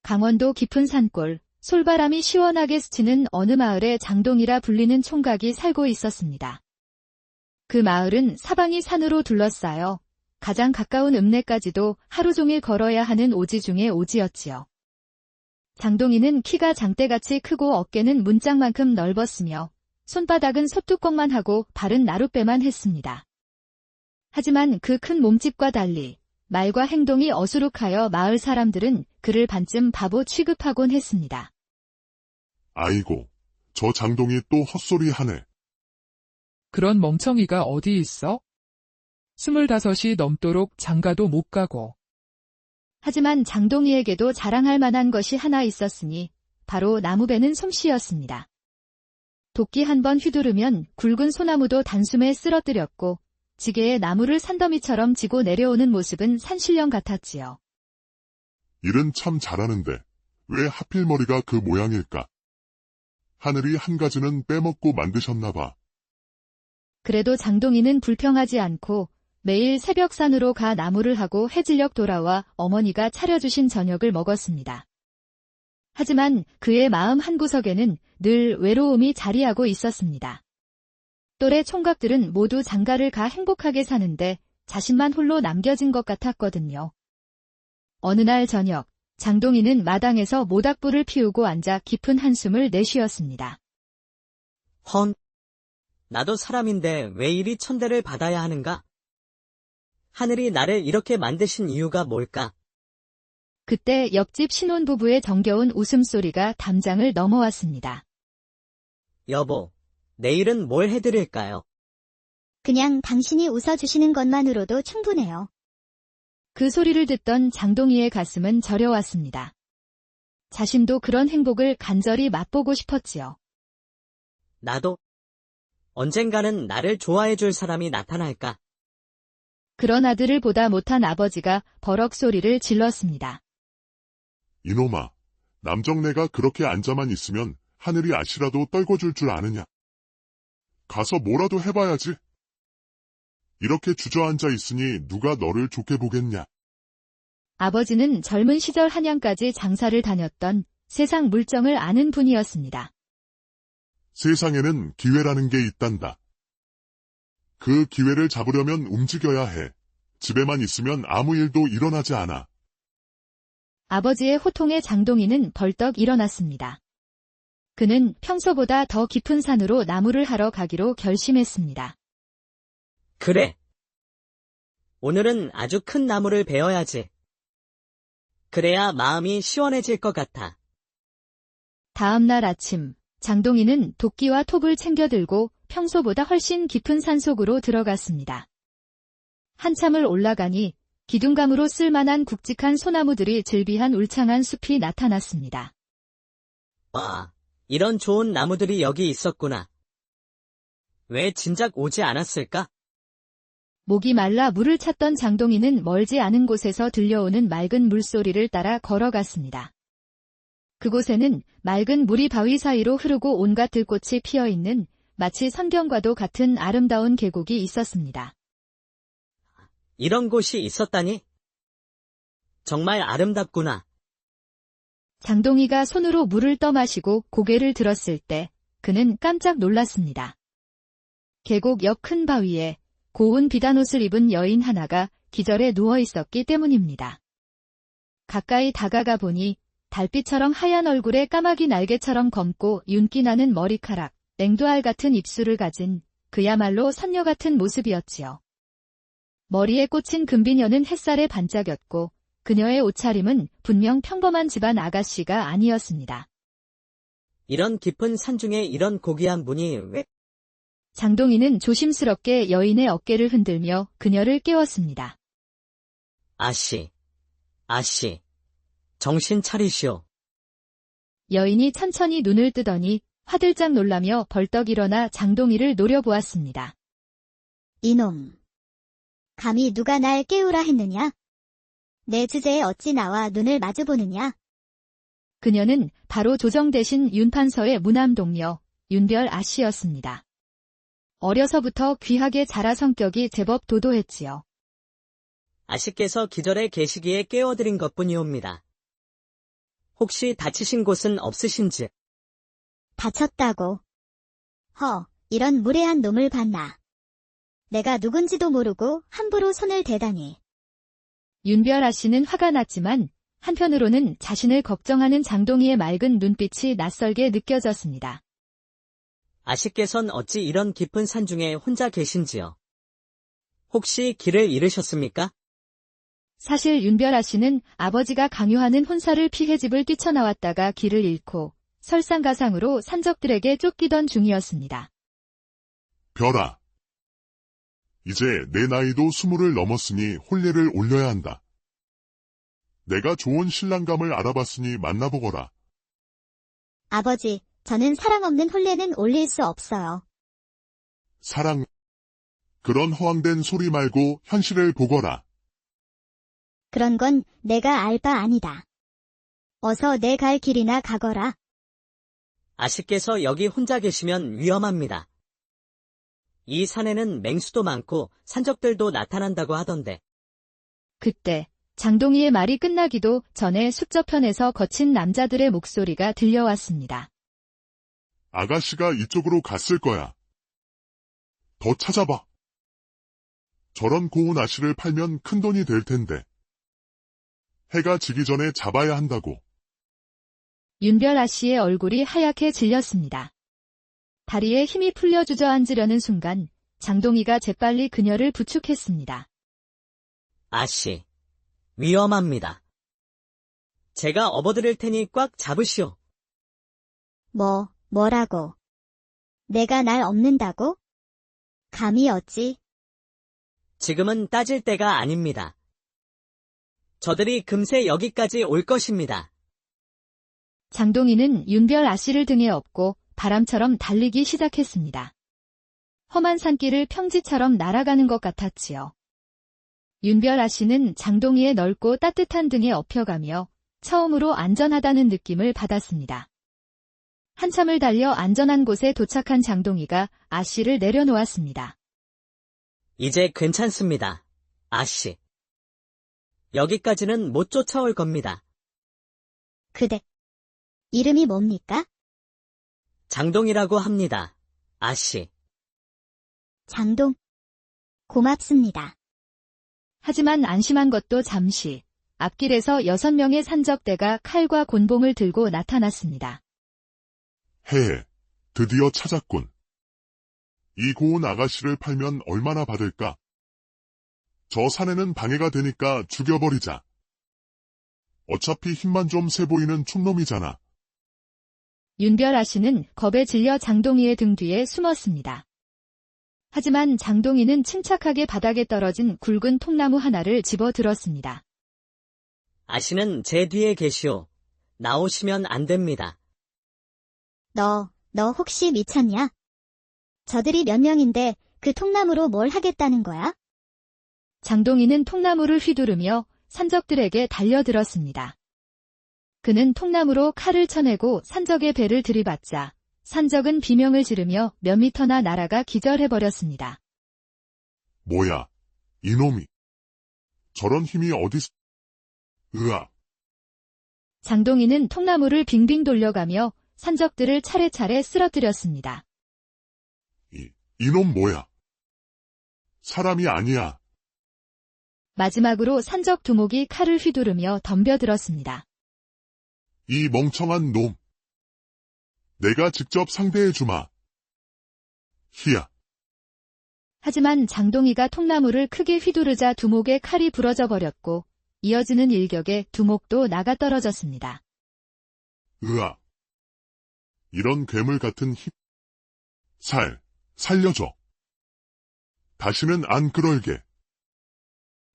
강원도 깊은 산골, 솔바람이 시원하게 스치는 어느 마을에 장동이라 불리는 총각이 살고 있었습니다. 그 마을은 사방이 산으로 둘러싸여 가장 가까운 읍내까지도 하루 종일 걸어야 하는 오지 중의 오지였지요. 장동이는 키가 장대같이 크고 어깨는 문짝만큼 넓었으며 손바닥은 소뚜껑만 하고 발은 나룻배만 했습니다. 하지만 그 큰 몸집과 달리 말과 행동이 어수룩하여 마을 사람들은 그를 반쯤 바보 취급하곤 했습니다. 아이고, 저 장동이 또 헛소리 하네. 그런 멍청이가 어디 있어? 25이 넘도록 장가도 못 가고. 하지만 장동이에게도 자랑할 만한 것이 하나 있었으니 바로 나무베는 솜씨였습니다. 도끼 한 번 휘두르면 굵은 소나무도 단숨에 쓰러뜨렸고 지게에 나무를 산더미처럼 지고 내려오는 모습은 산신령 같았지요. 일은 참 잘하는데 왜 하필 머리가 그 모양일까? 하늘이 한 가지는 빼먹고 만드셨나 봐. 그래도 장동이는 불평하지 않고 매일 새벽 산으로 가 나무를 하고 해질녘 돌아와 어머니가 차려주신 저녁을 먹었습니다. 하지만 그의 마음 한구석에는 늘 외로움이 자리하고 있었습니다. 또래 총각들은 모두 장가를 가 행복하게 사는데 자신만 홀로 남겨진 것 같았거든요. 어느 날 저녁, 장동이는 마당에서 모닥불을 피우고 앉아 깊은 한숨을 내쉬었습니다. 헌, 나도 사람인데 왜 이리 천대를 받아야 하는가? 하늘이 나를 이렇게 만드신 이유가 뭘까? 그때 옆집 신혼부부의 정겨운 웃음소리가 담장을 넘어왔습니다. 여보, 내일은 뭘 해드릴까요? 그냥 당신이 웃어주시는 것만으로도 충분해요. 그 소리를 듣던 장동이의 가슴은 저려왔습니다. 자신도 그런 행복을 간절히 맛보고 싶었지요. 나도. 언젠가는 나를 좋아해줄 사람이 나타날까? 그런 아들을 보다 못한 아버지가 버럭 소리를 질렀습니다. 이놈아, 남정네가 그렇게 앉아만 있으면 하늘이 아시라도 떨궈줄 줄 아느냐? 가서 뭐라도 해봐야지. 이렇게 주저앉아 있으니 누가 너를 좋게 보겠냐? 아버지는 젊은 시절 한양까지 장사를 다녔던 세상 물정을 아는 분이었습니다. 세상에는 기회라는 게 있단다. 그 기회를 잡으려면 움직여야 해. 집에만 있으면 아무 일도 일어나지 않아. 아버지의 호통에 장동이는 벌떡 일어났습니다. 그는 평소보다 더 깊은 산으로 나무를 하러 가기로 결심했습니다. 그래. 오늘은 아주 큰 나무를 베어야지. 그래야 마음이 시원해질 것 같아. 다음 날 아침, 장동이는 도끼와 톱을 챙겨 들고 평소보다 훨씬 깊은 산속으로 들어갔습니다. 한참을 올라가니 기둥감으로 쓸만한 굵직한 소나무들이 즐비한 울창한 숲이 나타났습니다. 와, 이런 좋은 나무들이 여기 있었구나. 왜 진작 오지 않았을까? 목이 말라 물을 찾던 장동이는 멀지 않은 곳에서 들려오는 맑은 물소리를 따라 걸어갔습니다. 그곳에는 맑은 물이 바위 사이로 흐르고 온갖 들꽃이 피어있는 마치 선경과도 같은 아름다운 계곡이 있었습니다. 이런 곳이 있었다니? 정말 아름답구나. 장동이가 손으로 물을 떠마시고 고개를 들었을 때 그는 깜짝 놀랐습니다. 계곡 옆 큰 바위에 고운 비단옷을 입은 여인 하나가 기절해 누워 있었기 때문입니다. 가까이 다가가 보니 달빛처럼 하얀 얼굴에 까마귀 날개처럼 검고 윤기 나는 머리카락, 냉두알 같은 입술을 가진 그야말로 선녀 같은 모습이었지요. 머리에 꽂힌 금비녀는 햇살에 반짝였고 그녀의 옷차림은 분명 평범한 집안 아가씨가 아니었습니다. 이런 깊은 산 중에 이런 고귀한 분이 왜? 장동이는 조심스럽게 여인의 어깨를 흔들며 그녀를 깨웠습니다. 아씨, 정신 차리시오. 여인이 천천히 눈을 뜨더니 화들짝 놀라며 벌떡 일어나 장동이를 노려보았습니다. 이놈. 감히 누가 날 깨우라 했느냐? 내 주제에 어찌 나와 눈을 마주보느냐? 그녀는 바로 조정대신 윤판서의 무남동녀 윤별 아씨였습니다. 어려서부터 귀하게 자라 성격이 제법 도도했지요. 아씨께서 기절해 계시기에 깨워드린 것뿐이옵니다. 혹시 다치신 곳은 없으신지? 다쳤다고. 이런 무례한 놈을 봤나. 내가 누군지도 모르고 함부로 손을 대다니. 윤별아 씨는 화가 났지만 한편으로는 자신을 걱정하는 장동희의 맑은 눈빛이 낯설게 느껴졌습니다. 아씨께선 어찌 이런 깊은 산 중에 혼자 계신지요? 혹시 길을 잃으셨습니까? 사실 윤별아 씨는 아버지가 강요하는 혼사를 피해 집을 뛰쳐나왔다가 길을 잃고 설상가상으로 산적들에게 쫓기던 중이었습니다. 별아. 이제 내 나이도 20을 넘었으니 혼례를 올려야 한다. 내가 좋은 신랑감을 알아봤으니 만나보거라. 아버지, 저는 사랑 없는 혼례는 올릴 수 없어요. 사랑. 그런 허황된 소리 말고 현실을 보거라. 그런 건 내가 알 바 아니다. 어서 내 갈 길이나 가거라. 아씨께서 여기 혼자 계시면 위험합니다. 이 산에는 맹수도 많고 산적들도 나타난다고 하던데. 그때 장동희의 말이 끝나기도 전에 숲저편에서 거친 남자들의 목소리가 들려왔습니다. 아가씨가 이쪽으로 갔을 거야. 더 찾아봐. 저런 고운 아씨를 팔면 큰돈이 될 텐데. 해가 지기 전에 잡아야 한다고. 윤별아 씨의 얼굴이 하얗게 질렸습니다. 다리에 힘이 풀려 주저앉으려는 순간 장동희가 재빨리 그녀를 부축했습니다. 아씨, 위험합니다. 제가 업어드릴 테니 꽉 잡으시오. 뭐라고? 내가 날 업는다고? 감히 어찌? 지금은 따질 때가 아닙니다. 저들이 금세 여기까지 올 것입니다. 장동희는 윤별아 씨를 등에 업고 바람처럼 달리기 시작했습니다. 험한 산길을 평지처럼 날아가는 것 같았지요. 윤별아 씨는 장동희의 넓고 따뜻한 등에 업혀가며 처음으로 안전하다는 느낌을 받았습니다. 한참을 달려 안전한 곳에 도착한 장동희가 아씨를 내려놓았습니다. 이제 괜찮습니다, 아씨. 여기까지는 못 쫓아올 겁니다. 그대. 이름이 뭡니까? 장동이라고 합니다, 아씨. 장동. 고맙습니다. 하지만 안심한 것도 잠시. 앞길에서 6명의 산적대가 칼과 곤봉을 들고 나타났습니다. 해해. 드디어 찾았군. 이 고운 아가씨를 팔면 얼마나 받을까? 저 산에는 방해가 되니까 죽여버리자. 어차피 힘만 좀 세 보이는 촌놈이잖아. 윤별아 씨는 겁에 질려 장동희의 등 뒤에 숨었습니다. 하지만 장동희는 침착하게 바닥에 떨어진 굵은 통나무 하나를 집어 들었습니다. 아씨는 제 뒤에 계시오. 나오시면 안 됩니다. 너 혹시 미쳤냐? 저들이 몇 명인데 그 통나무로 뭘 하겠다는 거야? 장동희는 통나무를 휘두르며 산적들에게 달려들었습니다. 그는 통나무로 칼을 쳐내고 산적의 배를 들이받자 산적은 비명을 지르며 몇 미터나 날아가 기절해버렸습니다. 뭐야, 이놈이. 저런 힘이 어디서... 으악. 장동희는 통나무를 빙빙 돌려가며 산적들을 차례차례 쓰러뜨렸습니다. 이놈 뭐야? 사람이 아니야. 마지막으로 산적 두목이 칼을 휘두르며 덤벼들었습니다. 이 멍청한 놈. 내가 직접 상대해주마. 히야. 하지만 장동희가 통나무를 크게 휘두르자 두목의 칼이 부러져 버렸고 이어지는 일격에 두목도 나가 떨어졌습니다. 으악. 이런 괴물 같은 힘. 살려줘. 다시는 안 그럴게.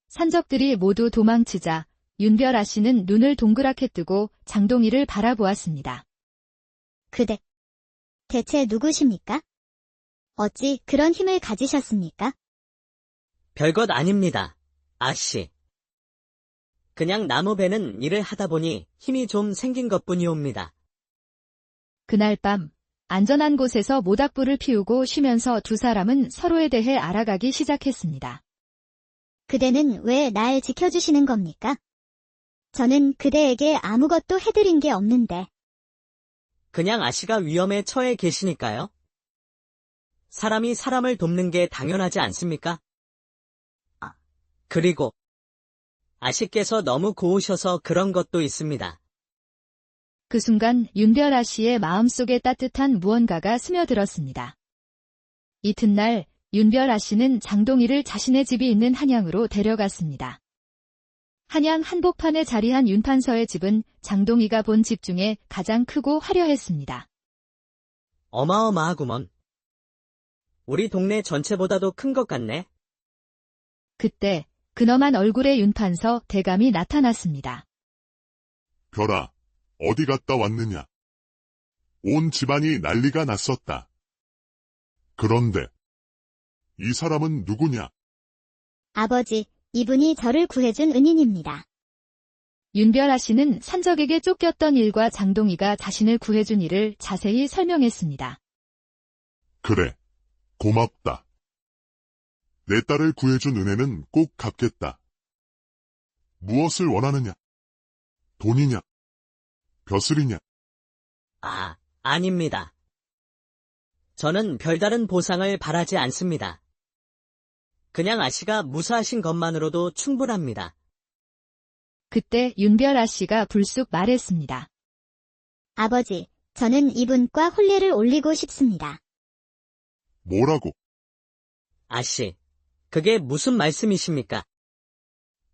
산적들이 모두 도망치자 윤별아 씨는 눈을 동그랗게 뜨고 장동희를 바라보았습니다. 그대. 대체 누구십니까? 어찌 그런 힘을 가지셨습니까? 별것 아닙니다, 아씨. 그냥 나무 베는 일을 하다 보니 힘이 좀 생긴 것뿐이옵니다. 그날 밤 안전한 곳에서 모닥불을 피우고 쉬면서 두 사람은 서로에 대해 알아가기 시작했습니다. 그대는 왜 날 지켜주시는 겁니까? 저는 그대에게 아무것도 해드린 게 없는데. 그냥 아씨가 위험에 처해 계시니까요. 사람이 사람을 돕는 게 당연하지 않습니까? 그리고 아씨께서 너무 고우셔서 그런 것도 있습니다. 그 순간 윤별아 씨의 마음속에 따뜻한 무언가가 스며들었습니다. 이튿날 윤별아 씨는 장동희를 자신의 집이 있는 한양으로 데려갔습니다. 한양 한복판에 자리한 윤판서의 집은 장동희가 본 집 중에 가장 크고 화려했습니다. 어마어마하구먼. 우리 동네 전체보다도 큰 것 같네. 그때 근엄한 얼굴의 윤판서 대감이 나타났습니다. 별아, 어디 갔다 왔느냐? 온 집안이 난리가 났었다. 그런데 이 사람은 누구냐? 아버지, 이분이 저를 구해준 은인입니다. 윤별아 씨는 산적에게 쫓겼던 일과 장동희가 자신을 구해준 일을 자세히 설명했습니다. 그래, 고맙다. 내 딸을 구해준 은혜는 꼭 갚겠다. 무엇을 원하느냐? 돈이냐? 벼슬이냐? 아닙니다. 저는 별다른 보상을 바라지 않습니다. 그냥 아씨가 무사하신 것만으로도 충분합니다. 그때 윤별아 씨가 불쑥 말했습니다. 아버지, 저는 이분과 혼례를 올리고 싶습니다. 뭐라고? 아씨, 그게 무슨 말씀이십니까?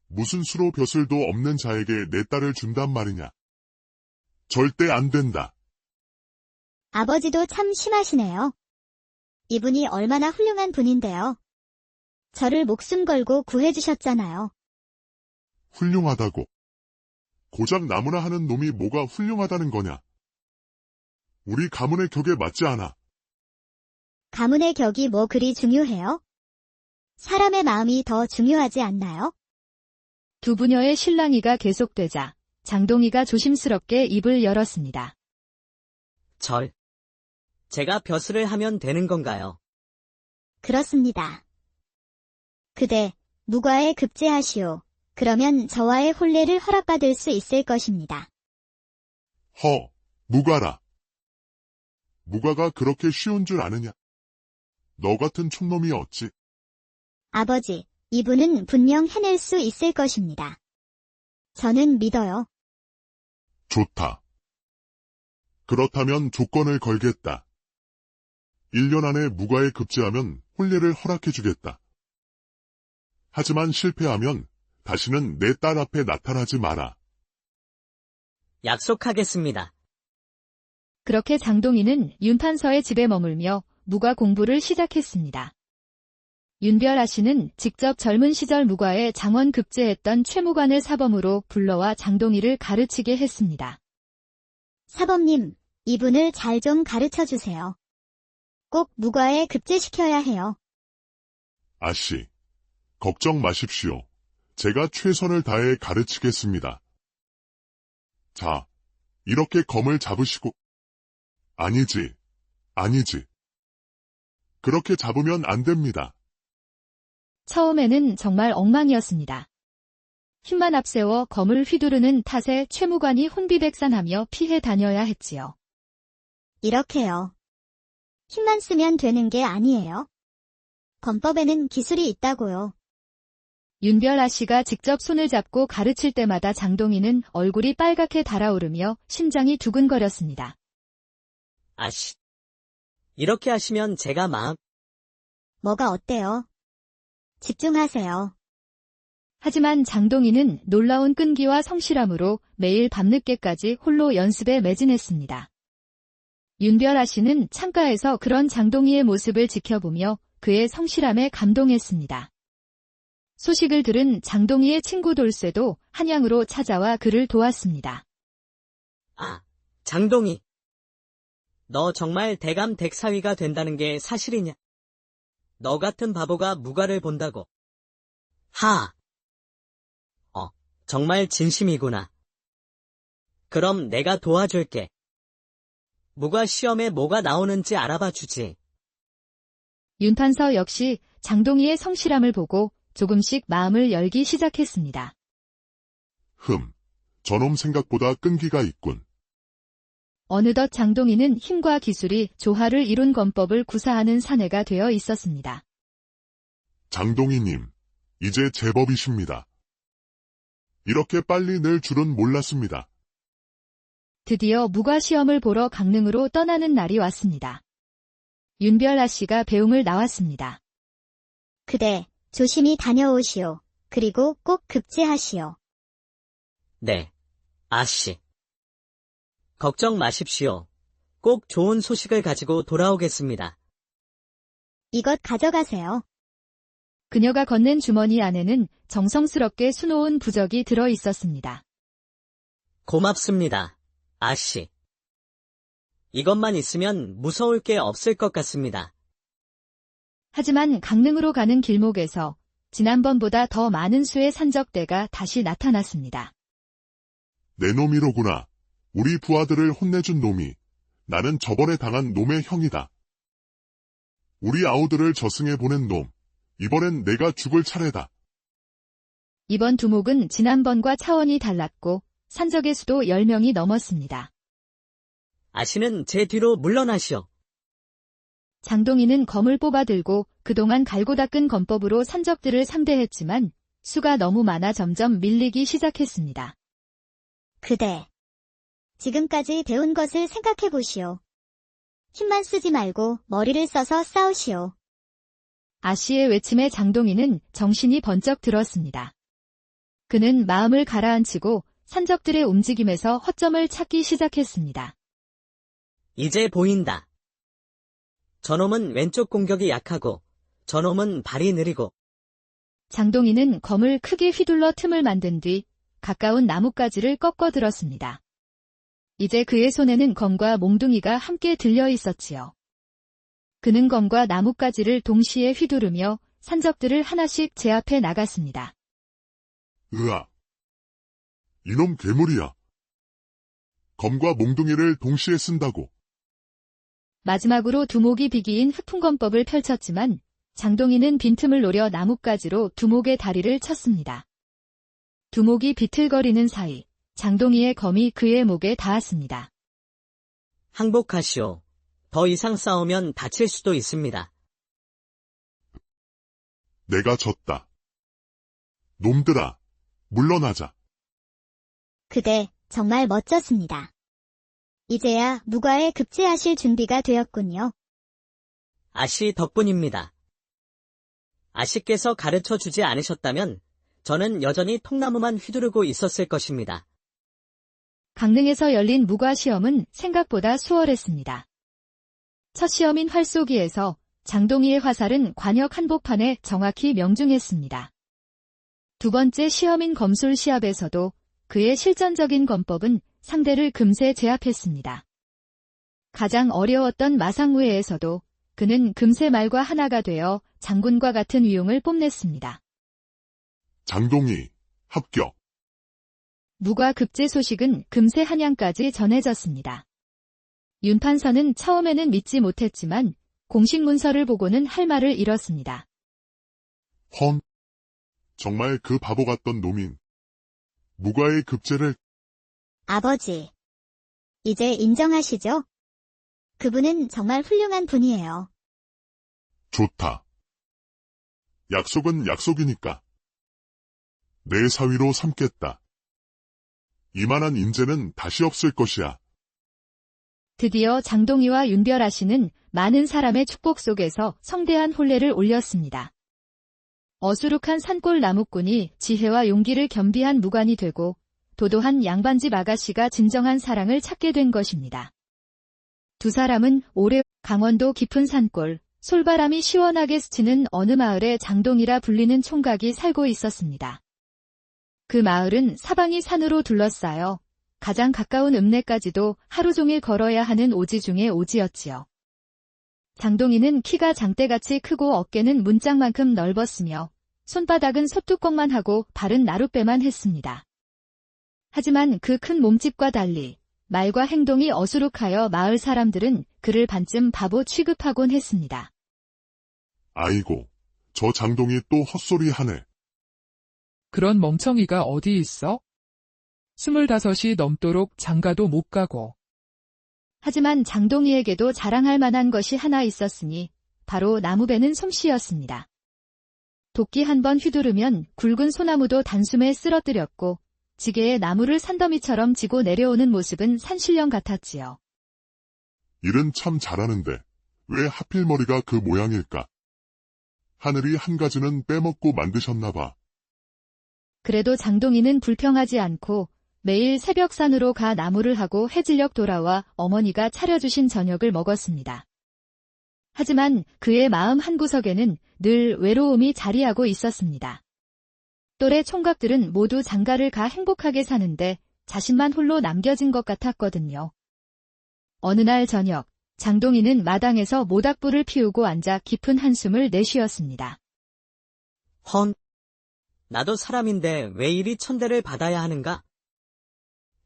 무슨 수로 벼슬도 없는 자에게 내 딸을 준단 말이냐? 절대 안 된다. 아버지도 참 심하시네요. 이분이 얼마나 훌륭한 분인데요. 저를 목숨 걸고 구해주셨잖아요. 훌륭하다고. 고작 나무나 하는 놈이 뭐가 훌륭하다는 거냐? 우리 가문의 격에 맞지 않아. 가문의 격이 뭐 그리 중요해요? 사람의 마음이 더 중요하지 않나요? 두 부녀의 실랑이가 계속되자 장동희가 조심스럽게 입을 열었습니다. 제가 벼슬을 하면 되는 건가요? 그렇습니다. 그대, 무과에 급제하시오. 그러면 저와의 혼례를 허락받을 수 있을 것입니다. 무가라. 무가가 그렇게 쉬운 줄 아느냐? 너 같은 촌놈이 어찌? 아버지, 이분은 분명 해낼 수 있을 것입니다. 저는 믿어요. 좋다. 그렇다면 조건을 걸겠다. 1년 안에 무가에 급제하면 혼례를 허락해주겠다. 하지만 실패하면 다시는 내 딸 앞에 나타나지 마라. 약속하겠습니다. 그렇게 장동희는 윤판서의 집에 머물며 무과 공부를 시작했습니다. 윤별아 씨는 직접 젊은 시절 무과에 장원 급제했던 최무관을 사범으로 불러와 장동희를 가르치게 했습니다. 사범님, 이분을 잘 좀 가르쳐주세요. 꼭 무과에 급제시켜야 해요. 아씨, 걱정 마십시오. 제가 최선을 다해 가르치겠습니다. 자, 이렇게 검을 잡으시고. 아니지. 그렇게 잡으면 안 됩니다. 처음에는 정말 엉망이었습니다. 힘만 앞세워 검을 휘두르는 탓에 최무관이 혼비백산하며 피해 다녀야 했지요. 이렇게요. 힘만 쓰면 되는 게 아니에요. 검법에는 기술이 있다고요. 윤별아 씨가 직접 손을 잡고 가르칠 때마다 장동희는 얼굴이 빨갛게 달아오르며 심장이 두근거렸습니다. 아씨, 이렇게 하시면 제가 뭐가 어때요? 집중하세요. 하지만 장동희는 놀라운 끈기와 성실함으로 매일 밤늦게까지 홀로 연습에 매진했습니다. 윤별아 씨는 창가에서 그런 장동희의 모습을 지켜보며 그의 성실함에 감동했습니다. 소식을 들은 장동희의 친구 돌쇠도 한양으로 찾아와 그를 도왔습니다. 장동희. 너 정말 대감 댁사위가 된다는 게 사실이냐? 너 같은 바보가 무과를 본다고. 정말 진심이구나. 그럼 내가 도와줄게. 무과 시험에 뭐가 나오는지 알아봐 주지. 윤판서 역시 장동희의 성실함을 보고 조금씩 마음을 열기 시작했습니다. 저놈 생각보다 끈기가 있군. 어느덧 장동희는 힘과 기술이 조화를 이룬 권법을 구사하는 사내가 되어 있었습니다. 장동희님, 이제 제법이십니다. 이렇게 빨리 낼 줄은 몰랐습니다. 드디어 무과시험을 보러 강릉으로 떠나는 날이 왔습니다. 윤별아 씨가 배웅을 나왔습니다. 그대 조심히 다녀오시오. 그리고 꼭 급제하시오. 네, 아씨. 걱정 마십시오. 꼭 좋은 소식을 가지고 돌아오겠습니다. 이것 가져가세요. 그녀가 건넨 주머니 안에는 정성스럽게 수놓은 부적이 들어 있었습니다. 고맙습니다, 아씨. 이것만 있으면 무서울 게 없을 것 같습니다. 하지만 강릉으로 가는 길목에서 지난번보다 더 많은 수의 산적대가 다시 나타났습니다. 내 놈이로구나. 우리 부하들을 혼내준 놈이. 나는 저번에 당한 놈의 형이다. 우리 아우들을 저승에 보낸 놈. 이번엔 내가 죽을 차례다. 이번 두목은 지난번과 차원이 달랐고 산적의 수도 10명이 넘었습니다. 아씨는 제 뒤로 물러나시오. 장동희는 검을 뽑아들고 그동안 갈고 닦은 검법으로 산적들을 상대했지만 수가 너무 많아 점점 밀리기 시작했습니다. 그대. 지금까지 배운 것을 생각해 보시오. 힘만 쓰지 말고 머리를 써서 싸우시오. 아씨의 외침에 장동희는 정신이 번쩍 들었습니다. 그는 마음을 가라앉히고 산적들의 움직임에서 허점을 찾기 시작했습니다. 이제 보인다. 저놈은 왼쪽 공격이 약하고 저놈은 발이 느리고. 장동희는 검을 크게 휘둘러 틈을 만든 뒤 가까운 나뭇가지를 꺾어 들었습니다. 이제 그의 손에는 검과 몽둥이가 함께 들려 있었지요. 그는 검과 나뭇가지를 동시에 휘두르며 산적들을 하나씩 제압해 나갔습니다. 으아. 이놈 괴물이야. 검과 몽둥이를 동시에 쓴다고. 마지막으로 두목이 비기인 흑풍검법을 펼쳤지만 장동희는 빈틈을 노려 나뭇가지로 두목의 다리를 쳤습니다. 두목이 비틀거리는 사이 장동희의 검이 그의 목에 닿았습니다. 항복하시오. 더 이상 싸우면 다칠 수도 있습니다. 내가 졌다. 놈들아, 물러나자. 그대 정말 멋졌습니다. 이제야 무과에 급제하실 준비가 되었군요. 아씨 덕분입니다. 아씨께서 가르쳐 주지 않으셨다면 저는 여전히 통나무만 휘두르고 있었을 것입니다. 강릉에서 열린 무과시험은 생각보다 수월했습니다. 첫 시험인 활쏘기에서 장동희의 화살은 관역 한복판에 정확히 명중했습니다. 두 번째 시험인 검술 시합에서도 그의 실전적인 검법은 상대를 금세 제압했습니다. 가장 어려웠던 마상무예에서도 그는 금세 말과 하나가 되어 장군과 같은 위용을 뽐냈습니다. 장동희, 합격. 무과 급제 소식은 금세 한양까지 전해졌습니다. 윤 판서는 처음에는 믿지 못했지만 공식 문서를 보고는 할 말을 잃었습니다. 헌. 정말 그 바보 같던 놈인. 무과의 급제를. 아버지. 이제 인정하시죠? 그분은 정말 훌륭한 분이에요. 좋다. 약속은 약속이니까. 내 사위로 삼겠다. 이만한 인재는 다시 없을 것이야. 드디어 장동희와 윤별아 씨는 많은 사람의 축복 속에서 성대한 혼례를 올렸습니다. 어수룩한 산골 나무꾼이 지혜와 용기를 겸비한 무관이 되고 도도한 양반집 아가씨가 진정한 사랑을 찾게 된 것입니다. 두 사람은 오래 강원도 깊은 산골, 솔바람이 시원하게 스치는 어느 마을에 장동이라 불리는 총각이 살고 있었습니다. 그 마을은 사방이 산으로 둘러싸여 가장 가까운 읍내까지도 하루 종일 걸어야 하는 오지 중의 오지였지요. 장동희는 키가 장대같이 크고 어깨는 문짝만큼 넓었으며 손바닥은 소뚜껑만 하고 발은 나룻배만 했습니다. 하지만 그 큰 몸집과 달리 말과 행동이 어수룩하여 마을 사람들은 그를 반쯤 바보 취급하곤 했습니다. 아이고, 저 장동희 또 헛소리 하네. 그런 멍청이가 어디 있어? 25이 넘도록 장가도 못 가고, 하지만 장동희에게도 자랑할 만한 것이 하나 있었으니 바로 나무베는 솜씨였습니다. 도끼 한 번 휘두르면 굵은 소나무도 단숨에 쓰러뜨렸고 지게에 나무를 산더미처럼 지고 내려오는 모습은 산신령 같았지요. 일은 참 잘하는데 왜 하필 머리가 그 모양일까? 하늘이 한 가지는 빼먹고 만드셨나 봐. 그래도 장동희는 불평하지 않고 매일 새벽산으로 가 나무를 하고 해질녘 돌아와 어머니가 차려주신 저녁을 먹었습니다. 하지만 그의 마음 한구석에는 늘 외로움이 자리하고 있었습니다. 또래 총각들은 모두 장가를 가 행복하게 사는데 자신만 홀로 남겨진 것 같았거든요. 어느 날 저녁, 장동희는 마당에서 모닥불을 피우고 앉아 깊은 한숨을 내쉬었습니다. 헌. 나도 사람인데 왜 이리 천대를 받아야 하는가?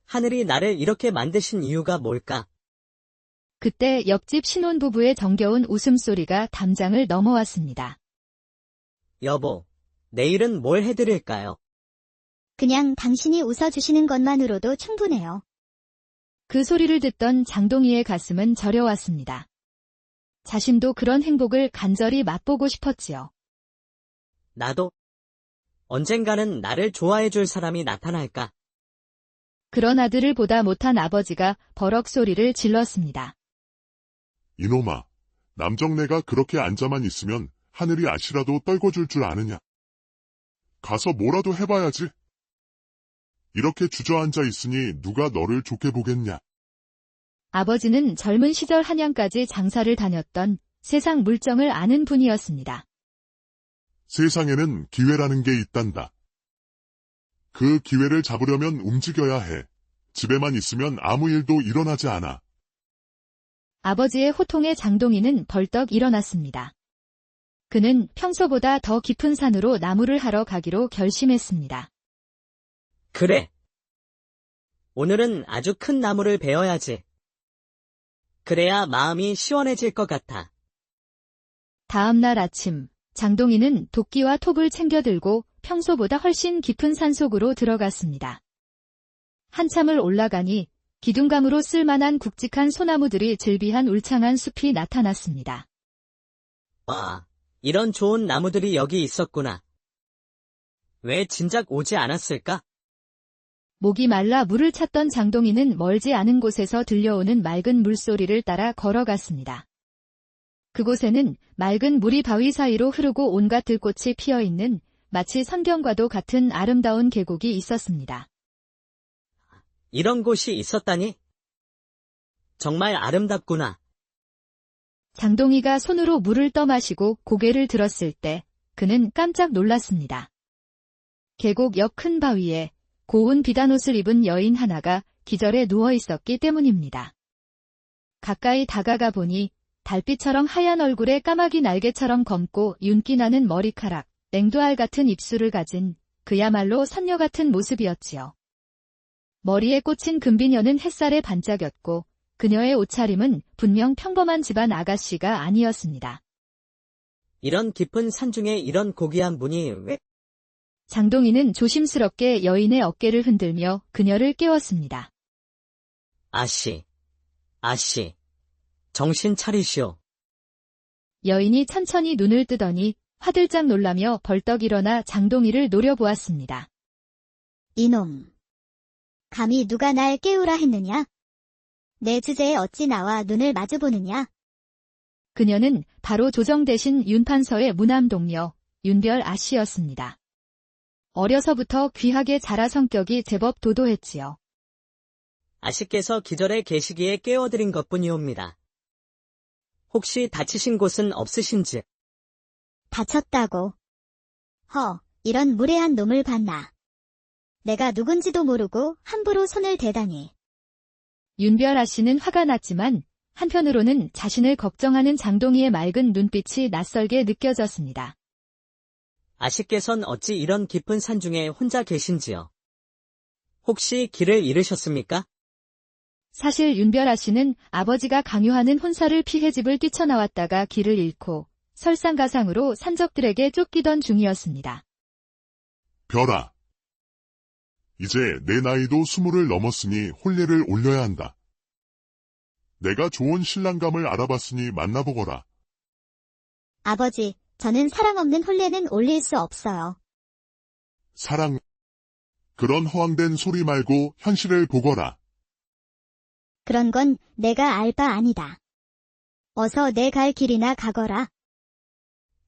하늘이 나를 이렇게 만드신 이유가 뭘까? 그때 옆집 신혼부부의 정겨운 웃음소리가 담장을 넘어왔습니다. 여보, 내일은 뭘 해드릴까요? 그냥 당신이 웃어주시는 것만으로도 충분해요. 그 소리를 듣던 장동희의 가슴은 저려왔습니다. 자신도 그런 행복을 간절히 맛보고 싶었지요. 나도. 언젠가는 나를 좋아해줄 사람이 나타날까? 그런 아들을 보다 못한 아버지가 버럭 소리를 질렀습니다. 이놈아, 남정네가 그렇게 앉아만 있으면 하늘이 아시라도 떨궈줄 줄 아느냐? 가서 뭐라도 해봐야지. 이렇게 주저앉아 있으니 누가 너를 좋게 보겠냐? 아버지는 젊은 시절 한양까지 장사를 다녔던 세상 물정을 아는 분이었습니다. 세상에는 기회라는 게 있단다. 그 기회를 잡으려면 움직여야 해. 집에만 있으면 아무 일도 일어나지 않아. 아버지의 호통에 장동희는 벌떡 일어났습니다. 그는 평소보다 더 깊은 산으로 나무를 하러 가기로 결심했습니다. 그래. 오늘은 아주 큰 나무를 베어야지. 그래야 마음이 시원해질 것 같아. 다음 날 아침, 장동희는 도끼와 톱을 챙겨 들고 평소보다 훨씬 깊은 산속으로 들어갔습니다. 한참을 올라가니 기둥감으로 쓸만한 굵직한 소나무들이 즐비한 울창한 숲이 나타났습니다. 와, 이런 좋은 나무들이 여기 있었구나. 왜 진작 오지 않았을까? 목이 말라 물을 찾던 장동희는 멀지 않은 곳에서 들려오는 맑은 물소리를 따라 걸어갔습니다. 그곳에는 맑은 물이 바위 사이로 흐르고 온갖 들꽃이 피어있는 마치 선경과도 같은 아름다운 계곡이 있었습니다. 이런 곳이 있었다니? 정말 아름답구나. 장동희가 손으로 물을 떠마시고 고개를 들었을 때 그는 깜짝 놀랐습니다. 계곡 옆 큰 바위에 고운 비단옷을 입은 여인 하나가 기절해 누워 있었기 때문입니다. 가까이 다가가 보니 달빛처럼 하얀 얼굴에 까마귀 날개처럼 검고 윤기 나는 머리카락, 냉두알 같은 입술을 가진 그야말로 선녀 같은 모습이었지요. 머리에 꽂힌 금비녀는 햇살에 반짝였고 그녀의 옷차림은 분명 평범한 집안 아가씨가 아니었습니다. 이런 깊은 산중에 이런 고귀한 분이 왜? 장동희는 조심스럽게 여인의 어깨를 흔들며 그녀를 깨웠습니다. 아씨, 정신 차리시오. 여인이 천천히 눈을 뜨더니 화들짝 놀라며 벌떡 일어나 장동희를 노려보았습니다. 이놈. 감히 누가 날 깨우라 했느냐? 내 주제에 어찌 나와 눈을 마주보느냐? 그녀는 바로 조정대신 윤판서의 무남동녀 윤별 아씨였습니다. 어려서부터 귀하게 자라 성격이 제법 도도했지요. 아씨께서 기절해 계시기에 깨워드린 것뿐이옵니다. 혹시 다치신 곳은 없으신지? 다쳤다고. 이런 무례한 놈을 봤나. 내가 누군지도 모르고 함부로 손을 대다니. 윤별 아씨는 화가 났지만 한편으로는 자신을 걱정하는 장동희의 맑은 눈빛이 낯설게 느껴졌습니다. 아씨께선 어찌 이런 깊은 산중에 혼자 계신지요? 혹시 길을 잃으셨습니까? 사실 윤별 아씨는 아버지가 강요하는 혼사를 피해 집을 뛰쳐나왔다가 길을 잃고 설상가상으로 산적들에게 쫓기던 중이었습니다. 별아. 이제 내 나이도 20을 넘었으니 혼례를 올려야 한다. 내가 좋은 신랑감을 알아봤으니 만나보거라. 아버지, 저는 사랑 없는 혼례는 올릴 수 없어요. 사랑. 그런 허황된 소리 말고 현실을 보거라. 그런 건 내가 알 바 아니다. 어서 내 갈 길이나 가거라.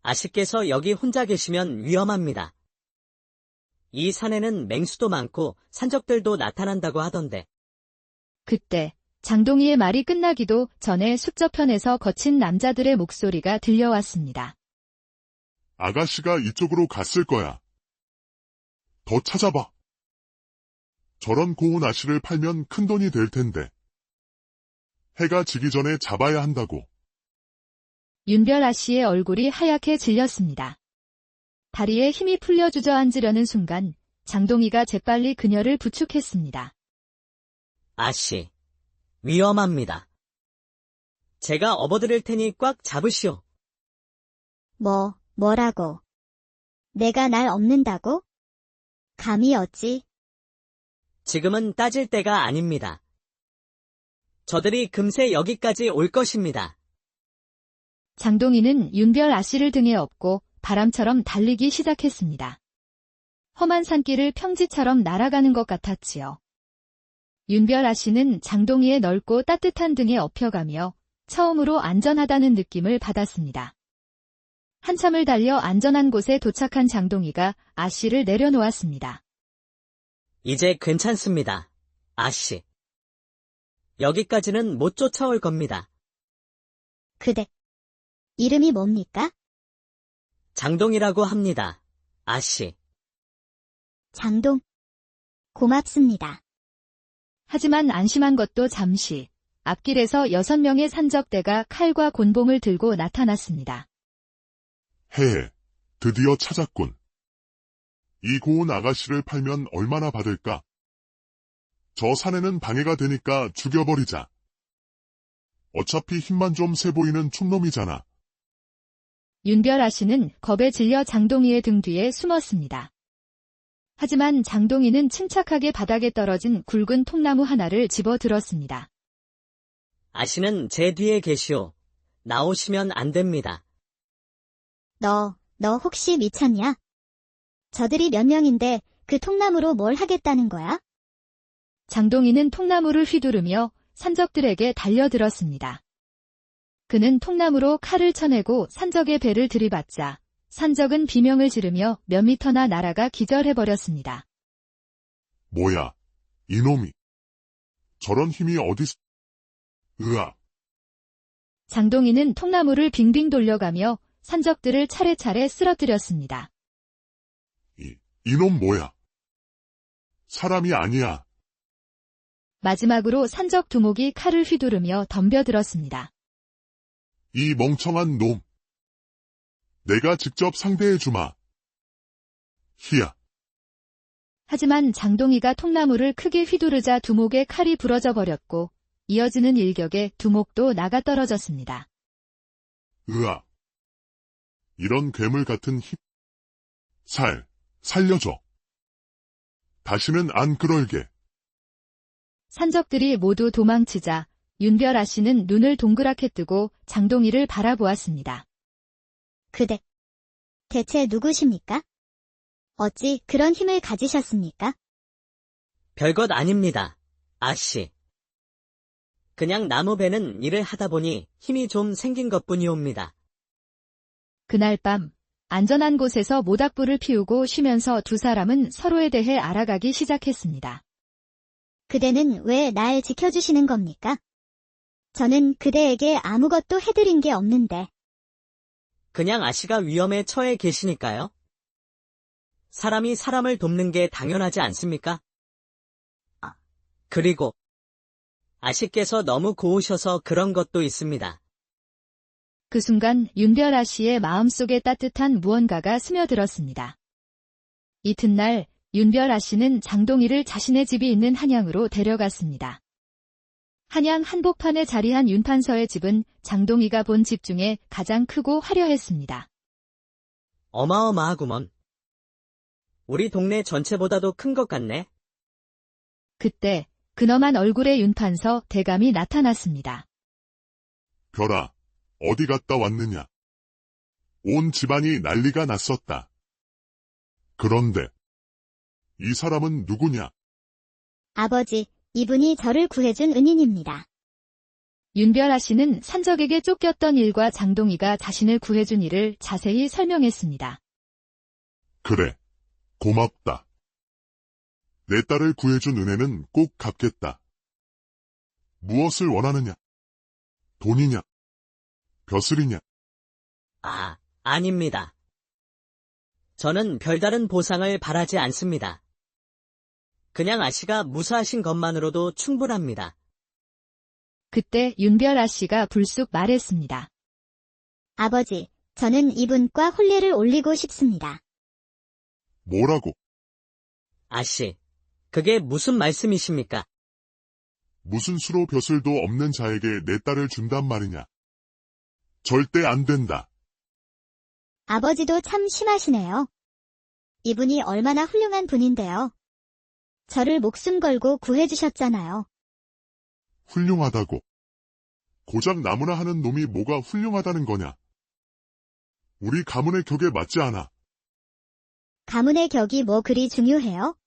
아씨께서 여기 혼자 계시면 위험합니다. 이 산에는 맹수도 많고 산적들도 나타난다고 하던데. 그때 장동희의 말이 끝나기도 전에 숲 저편에서 거친 남자들의 목소리가 들려왔습니다. 아가씨가 이쪽으로 갔을 거야. 더 찾아봐. 저런 고운 아씨를 팔면 큰돈이 될 텐데. 해가 지기 전에 잡아야 한다고. 윤별 아씨의 얼굴이 하얗게 질렸습니다. 다리에 힘이 풀려 주저앉으려는 순간 장동희가 재빨리 그녀를 부축했습니다. 아씨, 위험합니다. 제가 업어드릴 테니 꽉 잡으시오. 뭐라고? 내가 날 업는다고? 감히 어찌? 지금은 따질 때가 아닙니다. 저들이 금세 여기까지 올 것입니다. 장동희는 윤별 아씨를 등에 업고 바람처럼 달리기 시작했습니다. 험한 산길을 평지처럼 날아가는 것 같았지요. 윤별 아씨는 장동희의 넓고 따뜻한 등에 업혀가며 처음으로 안전하다는 느낌을 받았습니다. 한참을 달려 안전한 곳에 도착한 장동희가 아씨를 내려놓았습니다. 이제 괜찮습니다, 아씨. 여기까지는 못 쫓아올 겁니다. 그대. 이름이 뭡니까? 장동이라고 합니다, 아씨. 장동. 고맙습니다. 하지만 안심한 것도 잠시. 앞길에서 6명의 산적대가 칼과 곤봉을 들고 나타났습니다. 헤헤, 드디어 찾았군. 이 고운 아가씨를 팔면 얼마나 받을까? 저 산에는 방해가 되니까 죽여버리자. 어차피 힘만 좀 세 보이는 촌놈이잖아. 윤별 아씨는 겁에 질려 장동희의 등 뒤에 숨었습니다. 하지만 장동희는 침착하게 바닥에 떨어진 굵은 통나무 하나를 집어 들었습니다. 아씨는 제 뒤에 계시오. 나오시면 안 됩니다. 너 혹시 미쳤냐? 저들이 몇 명인데 그 통나무로 뭘 하겠다는 거야? 장동희는 통나무를 휘두르며 산적들에게 달려들었습니다. 그는 통나무로 칼을 쳐내고 산적의 배를 들이받자 산적은 비명을 지르며 몇 미터나 날아가 기절해버렸습니다. 뭐야, 이놈이. 저런 힘이 어디서... 으악. 장동희는 통나무를 빙빙 돌려가며 산적들을 차례차례 쓰러뜨렸습니다. 이놈 뭐야? 사람이 아니야. 마지막으로 산적 두목이 칼을 휘두르며 덤벼들었습니다. 이 멍청한 놈. 내가 직접 상대해주마. 히야. 하지만 장동희가 통나무를 크게 휘두르자 두목의 칼이 부러져 버렸고 이어지는 일격에 두목도 나가 떨어졌습니다. 으악. 이런 괴물 같은 힘. 살려줘. 다시는 안 그럴게. 산적들이 모두 도망치자 윤별 아씨는 눈을 동그랗게 뜨고 장동희를 바라보았습니다. 그대. 대체 누구십니까? 어찌 그런 힘을 가지셨습니까? 별것 아닙니다, 아씨. 그냥 나무 베는 일을 하다 보니 힘이 좀 생긴 것뿐이옵니다. 그날 밤 안전한 곳에서 모닥불을 피우고 쉬면서 두 사람은 서로에 대해 알아가기 시작했습니다. 그대는 왜 날 지켜주시는 겁니까? 저는 그대에게 아무것도 해드린 게 없는데. 그냥 아씨가 위험에 처해 계시니까요. 사람이 사람을 돕는 게 당연하지 않습니까? 그리고 아씨께서 너무 고우셔서 그런 것도 있습니다. 그 순간 윤별 아씨의 마음속에 따뜻한 무언가가 스며들었습니다. 이튿날 윤별 아씨는 장동희를 자신의 집이 있는 한양으로 데려갔습니다. 한양 한복판에 자리한 윤판서의 집은 장동희가 본 집 중에 가장 크고 화려했습니다. 어마어마하구먼. 우리 동네 전체보다도 큰 것 같네. 그때 근엄한 얼굴의 윤판서 대감이 나타났습니다. 별아, 어디 갔다 왔느냐? 온 집안이 난리가 났었다. 그런데 이 사람은 누구냐? 아버지, 이분이 저를 구해준 은인입니다. 윤별아 씨는 산적에게 쫓겼던 일과 장동희가 자신을 구해준 일을 자세히 설명했습니다. 그래, 고맙다. 내 딸을 구해준 은혜는 꼭 갚겠다. 무엇을 원하느냐? 돈이냐? 벼슬이냐? 아닙니다. 저는 별다른 보상을 바라지 않습니다. 그냥 아씨가 무사하신 것만으로도 충분합니다. 그때 윤별아 씨가 불쑥 말했습니다. 아버지, 저는 이분과 혼례를 올리고 싶습니다. 뭐라고? 아씨, 그게 무슨 말씀이십니까? 무슨 수로 벼슬도 없는 자에게 내 딸을 준단 말이냐? 절대 안 된다. 아버지도 참 심하시네요. 이분이 얼마나 훌륭한 분인데요. 저를 목숨 걸고 구해주셨잖아요. 훌륭하다고. 고작 나무나 하는 놈이 뭐가 훌륭하다는 거냐? 우리 가문의 격에 맞지 않아. 가문의 격이 뭐 그리 중요해요?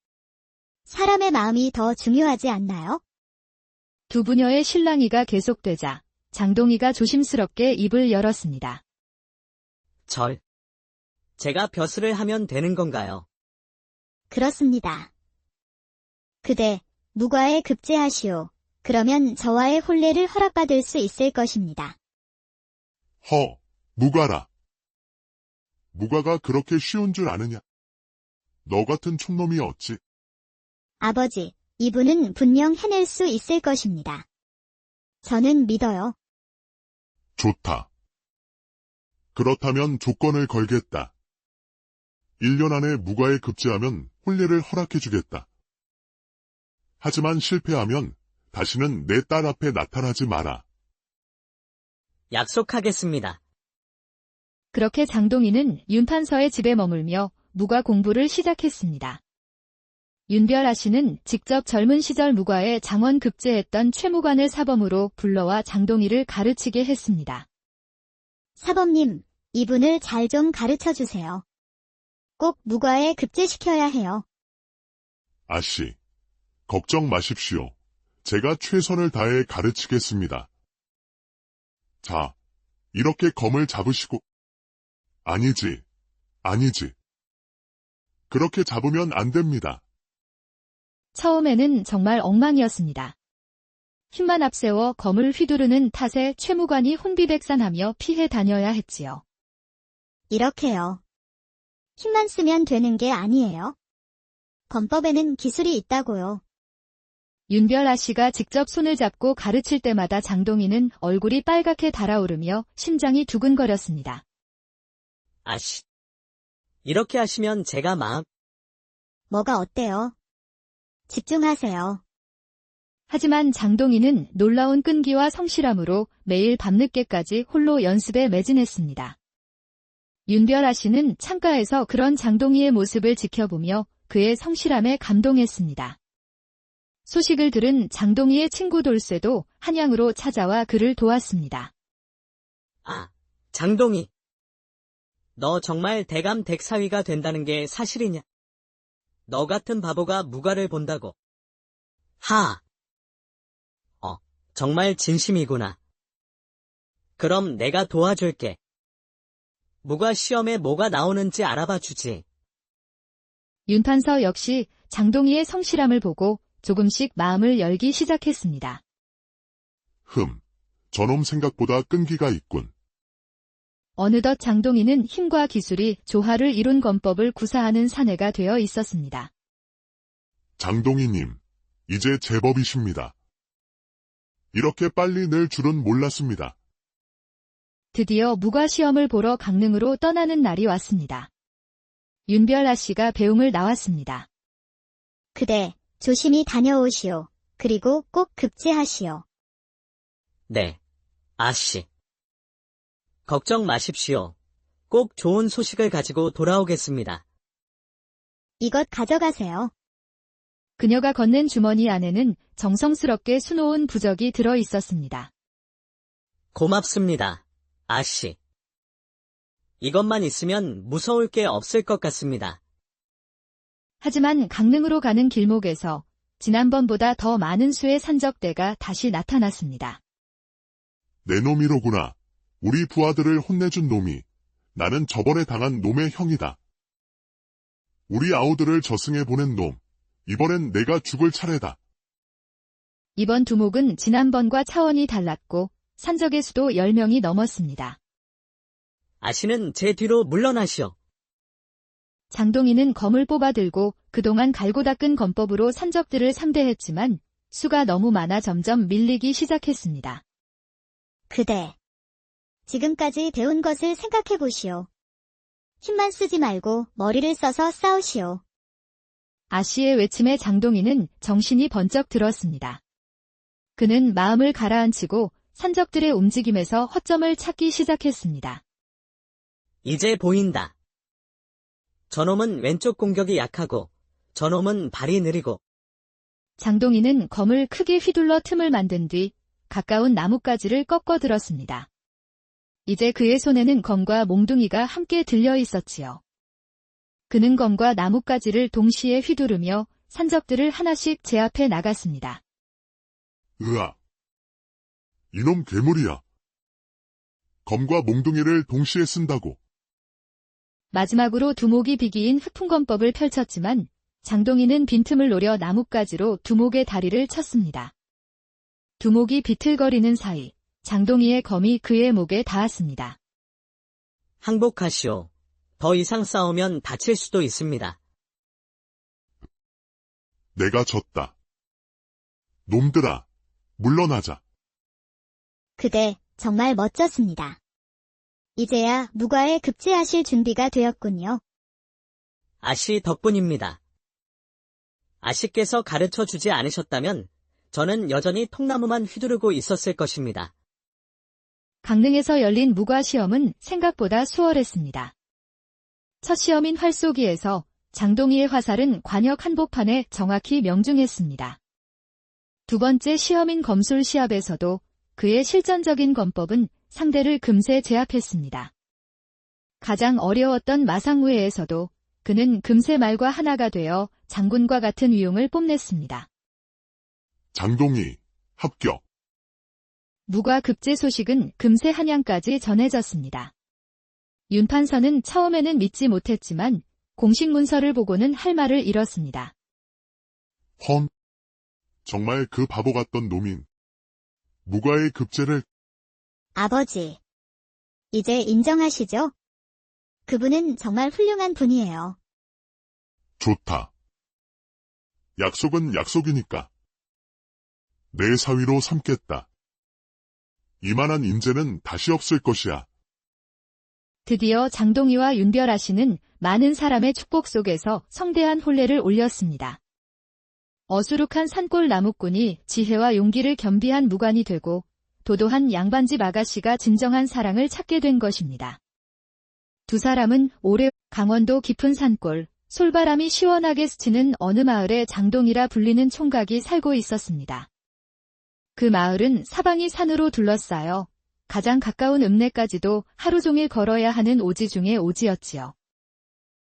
사람의 마음이 더 중요하지 않나요? 두 부녀의 실랑이가 계속되자 장동희가 조심스럽게 입을 열었습니다. 제가 벼슬을 하면 되는 건가요? 그렇습니다. 그대, 무과에 급제하시오. 그러면 저와의 혼례를 허락받을 수 있을 것입니다. 무가라. 무가가 그렇게 쉬운 줄 아느냐? 너 같은 촌놈이 어찌? 아버지, 이분은 분명 해낼 수 있을 것입니다. 저는 믿어요. 좋다. 그렇다면 조건을 걸겠다. 1년 안에 무가에 급제하면 혼례를 허락해주겠다. 하지만 실패하면 다시는 내 딸 앞에 나타나지 마라. 약속하겠습니다. 그렇게 장동희는 윤판서의 집에 머물며 무과 공부를 시작했습니다. 윤별아 씨는 직접 젊은 시절 무과에 장원 급제했던 최무관을 사범으로 불러와 장동희를 가르치게 했습니다. 사범님, 이분을 잘 좀 가르쳐주세요. 꼭 무과에 급제시켜야 해요. 아씨, 걱정 마십시오. 제가 최선을 다해 가르치겠습니다. 자, 이렇게 검을 잡으시고. 아니지. 그렇게 잡으면 안 됩니다. 처음에는 정말 엉망이었습니다. 힘만 앞세워 검을 휘두르는 탓에 최무관이 혼비백산하며 피해 다녀야 했지요. 이렇게요. 힘만 쓰면 되는 게 아니에요. 검법에는 기술이 있다고요. 윤별아 씨가 직접 손을 잡고 가르칠 때마다 장동희는 얼굴이 빨갛게 달아오르며 심장이 두근거렸습니다. 아씨, 이렇게 하시면 제가 뭐가 어때요? 집중하세요. 하지만 장동희는 놀라운 끈기와 성실함으로 매일 밤늦게까지 홀로 연습에 매진했습니다. 윤별아 씨는 창가에서 그런 장동희의 모습을 지켜보며 그의 성실함에 감동했습니다. 소식을 들은 장동희의 친구 돌쇠도 한양으로 찾아와 그를 도왔습니다. 장동희. 너 정말 대감 댁사위가 된다는 게 사실이냐? 너 같은 바보가 무과를 본다고. 정말 진심이구나. 그럼 내가 도와줄게. 무과 시험에 뭐가 나오는지 알아봐 주지. 윤판서 역시 장동희의 성실함을 보고 조금씩 마음을 열기 시작했습니다. 저놈 생각보다 끈기가 있군. 어느덧 장동희는 힘과 기술이 조화를 이룬 검법을 구사하는 사내가 되어 있었습니다. 장동희님, 이제 제법이십니다. 이렇게 빨리 낼 줄은 몰랐습니다. 드디어 무과 시험을 보러 강릉으로 떠나는 날이 왔습니다. 윤별아 씨가 배웅을 나왔습니다. 그대, 조심히 다녀오시오. 그리고 꼭 급제하시오. 네, 아씨. 걱정 마십시오. 꼭 좋은 소식을 가지고 돌아오겠습니다. 이것 가져가세요. 그녀가 건넨 주머니 안에는 정성스럽게 수놓은 부적이 들어 있었습니다. 고맙습니다, 아씨. 이것만 있으면 무서울 게 없을 것 같습니다. 하지만 강릉으로 가는 길목에서 지난번보다 더 많은 수의 산적대가 다시 나타났습니다. 내 놈이로구나. 우리 부하들을 혼내준 놈이. 나는 저번에 당한 놈의 형이다. 우리 아우들을 저승에 보낸 놈. 이번엔 내가 죽을 차례다. 이번 두목은 지난번과 차원이 달랐고 산적의 수도 10명이 넘었습니다. 아씨는 제 뒤로 물러나시오. 장동희는 검을 뽑아들고 그동안 갈고 닦은 검법으로 산적들을 상대했지만 수가 너무 많아 점점 밀리기 시작했습니다. 그대. 지금까지 배운 것을 생각해 보시오. 힘만 쓰지 말고 머리를 써서 싸우시오. 아씨의 외침에 장동희는 정신이 번쩍 들었습니다. 그는 마음을 가라앉히고 산적들의 움직임에서 허점을 찾기 시작했습니다. 이제 보인다. 저놈은 왼쪽 공격이 약하고 저놈은 발이 느리고. 장동희는 검을 크게 휘둘러 틈을 만든 뒤 가까운 나뭇가지를 꺾어 들었습니다. 이제 그의 손에는 검과 몽둥이가 함께 들려 있었지요. 그는 검과 나뭇가지를 동시에 휘두르며 산적들을 하나씩 제압해 나갔습니다. 으아. 이놈 괴물이야. 검과 몽둥이를 동시에 쓴다고. 마지막으로 두목이 비기인 흑풍검법을 펼쳤지만 장동희는 빈틈을 노려 나뭇가지로 두목의 다리를 쳤습니다. 두목이 비틀거리는 사이 장동희의 검이 그의 목에 닿았습니다. 항복하시오. 더 이상 싸우면 다칠 수도 있습니다. 내가 졌다. 놈들아, 물러나자. 그대 정말 멋졌습니다. 이제야 무과에 급제하실 준비가 되었군요. 아씨 덕분입니다. 아씨께서 가르쳐 주지 않으셨다면 저는 여전히 통나무만 휘두르고 있었을 것입니다. 강릉에서 열린 무과 시험은 생각보다 수월했습니다. 첫 시험인 활쏘기에서 장동희의 화살은 관역 한복판에 정확히 명중했습니다. 두 번째 시험인 검술 시합에서도 그의 실전적인 검법은 상대를 금세 제압했습니다. 가장 어려웠던 마상무예에서도 그는 금세 말과 하나가 되어 장군과 같은 위용을 뽐냈습니다. 장동희, 합격. 무과 급제 소식은 금세 한양까지 전해졌습니다. 윤판서는 처음에는 믿지 못했지만 공식 문서를 보고는 할 말을 잃었습니다. 헌. 정말 그 바보 같던 놈인. 무과의 급제를. 아버지. 이제 인정하시죠? 그분은 정말 훌륭한 분이에요. 좋다. 약속은 약속이니까. 내 사위로 삼겠다. 이만한 인재는 다시 없을 것이야. 드디어 장동희와 윤별아 씨는 많은 사람의 축복 속에서 성대한 혼례를 올렸습니다. 어수룩한 산골 나무꾼이 지혜와 용기를 겸비한 무관이 되고 도도한 양반집 아가씨가 진정한 사랑을 찾게 된 것입니다. 두 사람은 오래 강원도 깊은 산골, 솔바람이 시원하게 스치는 어느 마을에 장동이라 불리는 총각이 살고 있었습니다. 그 마을은 사방이 산으로 둘러싸여 가장 가까운 읍내까지도 하루 종일 걸어야 하는 오지 중의 오지였지요.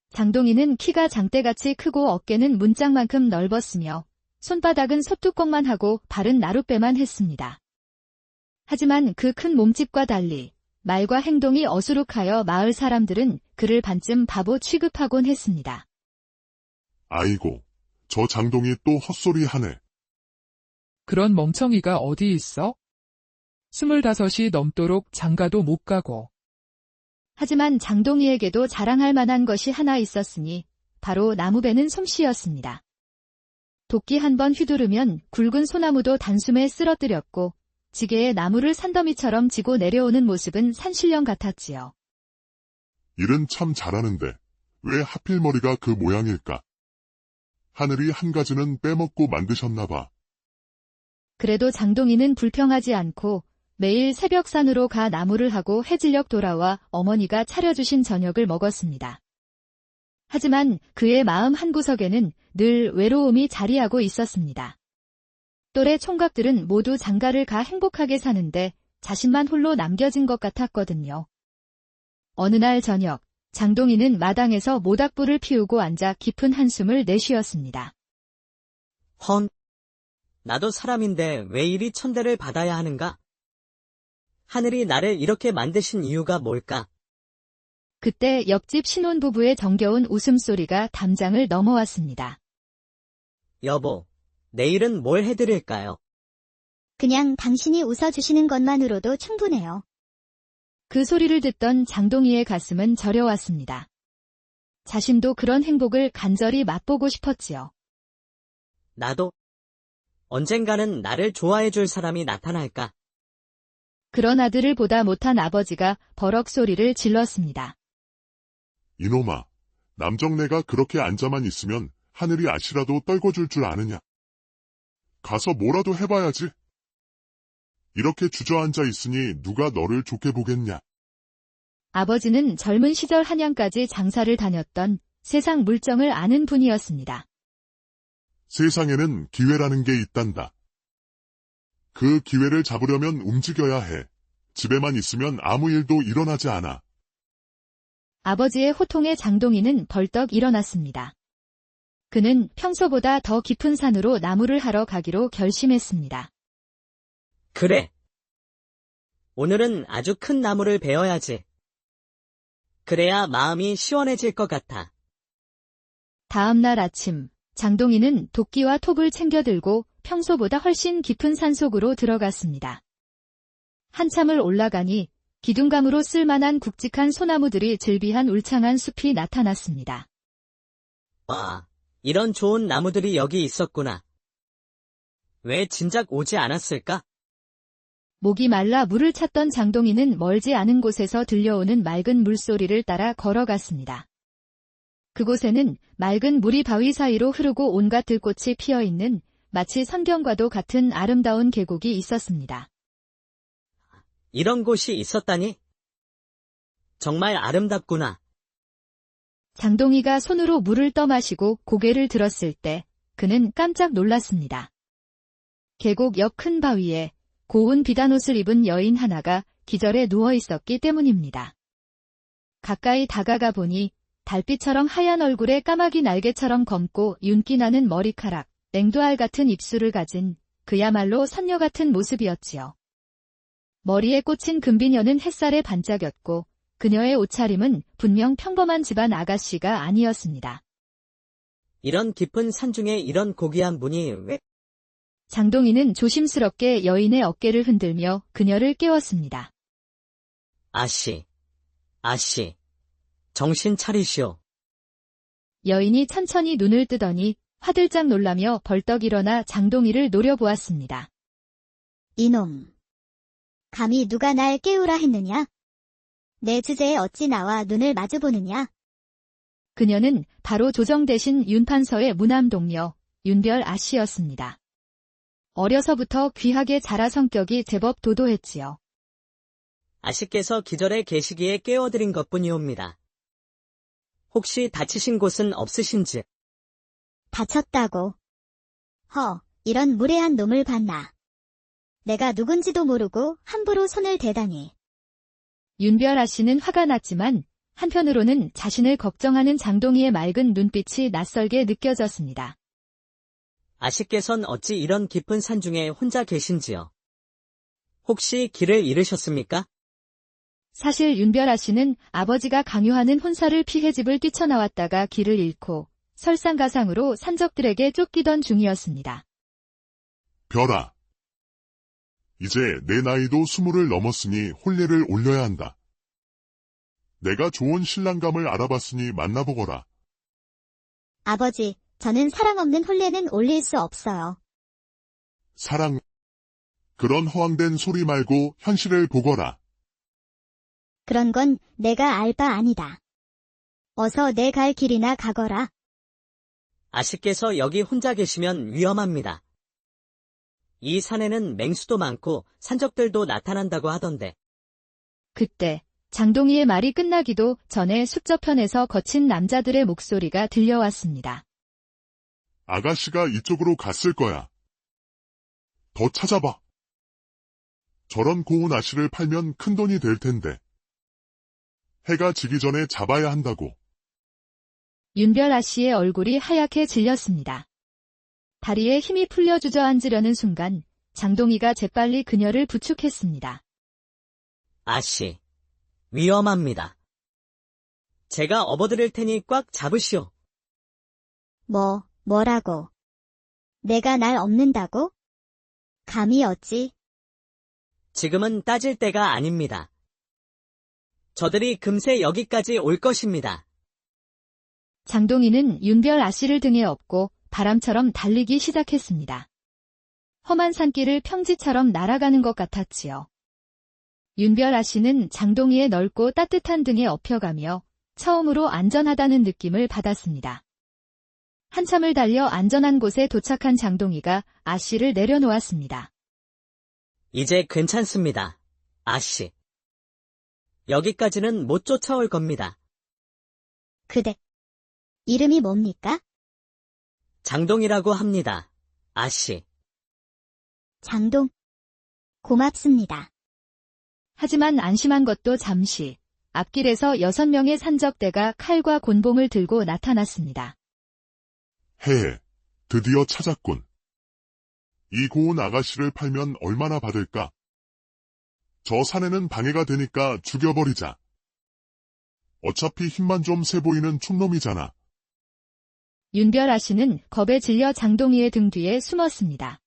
장동희는 키가 장대같이 크고 어깨는 문짝만큼 넓었으며 손바닥은 소뚜껑만 하고 발은 나룻배만 했습니다. 하지만 그 큰 몸집과 달리 말과 행동이 어수룩하여 마을 사람들은 그를 반쯤 바보 취급하곤 했습니다. 아이고, 저 장동희 또 헛소리 하네. 그런 멍청이가 어디 있어? 25이 넘도록 장가도 못 가고. 하지만 장동희에게도 자랑할 만한 것이 하나 있었으니 바로 나무배는 솜씨였습니다. 도끼 한 번 휘두르면 굵은 소나무도 단숨에 쓰러뜨렸고 지게에 나무를 산더미처럼 지고 내려오는 모습은 산신령 같았지요. 일은 참 잘하는데 왜 하필 머리가 그 모양일까? 하늘이 한 가지는 빼먹고 만드셨나 봐. 그래도 장동희는 불평하지 않고 매일 새벽 산으로 가 나무를 하고 해질녘 돌아와 어머니가 차려주신 저녁을 먹었습니다. 하지만 그의 마음 한구석에는 늘 외로움이 자리하고 있었습니다. 또래 총각들은 모두 장가를 가 행복하게 사는데 자신만 홀로 남겨진 것 같았거든요. 어느 날 저녁, 장동희는 마당에서 모닥불을 피우고 앉아 깊은 한숨을 내쉬었습니다. 헌. 나도 사람인데 왜 이리 천대를 받아야 하는가? 하늘이 나를 이렇게 만드신 이유가 뭘까? 그때 옆집 신혼부부의 정겨운 웃음소리가 담장을 넘어왔습니다. 여보, 내일은 뭘 해드릴까요? 그냥 당신이 웃어주시는 것만으로도 충분해요. 그 소리를 듣던 장동희의 가슴은 저려왔습니다. 자신도 그런 행복을 간절히 맛보고 싶었지요. 나도. 언젠가는 나를 좋아해줄 사람이 나타날까? 그런 아들을 보다 못한 아버지가 버럭 소리를 질렀습니다. 이놈아, 남정네가 그렇게 앉아만 있으면 하늘이 아시라도 떨궈줄 줄 아느냐? 가서 뭐라도 해봐야지. 이렇게 주저앉아 있으니 누가 너를 좋게 보겠냐? 아버지는 젊은 시절 한양까지 장사를 다녔던 세상 물정을 아는 분이었습니다. 세상에는 기회라는 게 있단다. 그 기회를 잡으려면 움직여야 해. 집에만 있으면 아무 일도 일어나지 않아. 아버지의 호통에 장동희는 벌떡 일어났습니다. 그는 평소보다 더 깊은 산으로 나무를 하러 가기로 결심했습니다. 그래. 오늘은 아주 큰 나무를 베어야지. 그래야 마음이 시원해질 것 같아. 다음 날 아침, 장동희는 도끼와 톱을 챙겨 들고 평소보다 훨씬 깊은 산속으로 들어갔습니다. 한참을 올라가니 기둥감으로 쓸만한 굵직한 소나무들이 즐비한 울창한 숲이 나타났습니다. 와, 이런 좋은 나무들이 여기 있었구나. 왜 진작 오지 않았을까? 목이 말라 물을 찾던 장동희는 멀지 않은 곳에서 들려오는 맑은 물소리를 따라 걸어갔습니다. 그곳에는 맑은 물이 바위 사이로 흐르고 온갖 들꽃이 피어있는 마치 선경과도 같은 아름다운 계곡이 있었습니다. 이런 곳이 있었다니? 정말 아름답구나. 장동희가 손으로 물을 떠마시고 고개를 들었을 때 그는 깜짝 놀랐습니다. 계곡 옆 큰 바위에 고운 비단옷을 입은 여인 하나가 기절해 누워 있었기 때문입니다. 가까이 다가가 보니 달빛처럼 하얀 얼굴에 까마귀 날개처럼 검고 윤기 나는 머리카락, 냉두알 같은 입술을 가진 그야말로 선녀 같은 모습이었지요. 머리에 꽂힌 금비녀는 햇살에 반짝였고 그녀의 옷차림은 분명 평범한 집안 아가씨가 아니었습니다. 이런 깊은 산중에 이런 고귀한 분이 왜? 장동희는 조심스럽게 여인의 어깨를 흔들며 그녀를 깨웠습니다. 아씨, 정신 차리시오. 여인이 천천히 눈을 뜨더니 화들짝 놀라며 벌떡 일어나 장동희를 노려보았습니다. 이놈. 감히 누가 날 깨우라 했느냐? 내 주제에 어찌 나와 눈을 마주보느냐? 그녀는 바로 조정 대신 윤판서의 무남동녀 윤별 아씨였습니다. 어려서부터 귀하게 자라 성격이 제법 도도했지요. 아씨께서 기절해 계시기에 깨워드린 것뿐이옵니다. 혹시 다치신 곳은 없으신지? 다쳤다고. 이런 무례한 놈을 봤나. 내가 누군지도 모르고 함부로 손을 대다니. 윤별 아씨는 화가 났지만 한편으로는 자신을 걱정하는 장동희의 맑은 눈빛이 낯설게 느껴졌습니다. 아씨께선 어찌 이런 깊은 산중에 혼자 계신지요? 혹시 길을 잃으셨습니까? 사실 윤별 아씨는 아버지가 강요하는 혼사를 피해 집을 뛰쳐나왔다가 길을 잃고 설상가상으로 산적들에게 쫓기던 중이었습니다. 별아. 이제 내 나이도 20을 넘었으니 혼례를 올려야 한다. 내가 좋은 신랑감을 알아봤으니 만나보거라. 아버지, 저는 사랑 없는 혼례는 올릴 수 없어요. 사랑. 그런 허황된 소리 말고 현실을 보거라. 그런 건 내가 알 바 아니다. 어서 내 갈 길이나 가거라. 아씨께서 여기 혼자 계시면 위험합니다. 이 산에는 맹수도 많고 산적들도 나타난다고 하던데. 그때 장동희의 말이 끝나기도 전에 숲저편에서 거친 남자들의 목소리가 들려왔습니다. 아가씨가 이쪽으로 갔을 거야. 더 찾아봐. 저런 고운 아씨를 팔면 큰돈이 될 텐데. 해가 지기 전에 잡아야 한다고. 윤별아 씨의 얼굴이 하얗게 질렸습니다. 다리에 힘이 풀려 주저앉으려는 순간 장동희가 재빨리 그녀를 부축했습니다. 아씨, 위험합니다. 제가 업어드릴 테니 꽉 잡으시오. 뭐라고? 내가 날 업는다고? 감히 어찌? 지금은 따질 때가 아닙니다. 저들이 금세 여기까지 올 것입니다. 장동희는 윤별아 씨를 등에 업고 바람처럼 달리기 시작했습니다. 험한 산길을 평지처럼 날아가는 것 같았지요. 윤별아 씨는 장동희의 넓고 따뜻한 등에 업혀가며 처음으로 안전하다는 느낌을 받았습니다. 한참을 달려 안전한 곳에 도착한 장동희가 아 씨를 내려놓았습니다. 이제 괜찮습니다. 아씨. 여기까지는 못 쫓아올 겁니다. 그대. 이름이 뭡니까? 장동이라고 합니다. 아씨. 장동. 고맙습니다. 하지만 안심한 것도 잠시. 앞길에서 6명의 산적대가 칼과 곤봉을 들고 나타났습니다. 해해, 드디어 찾았군. 이 고운 아가씨를 팔면 얼마나 받을까? 저 사내는 방해가 되니까 죽여버리자. 어차피 힘만 좀 세 보이는 촌놈이잖아. 윤별아 씨는 겁에 질려 장동희의 등 뒤에 숨었습니다.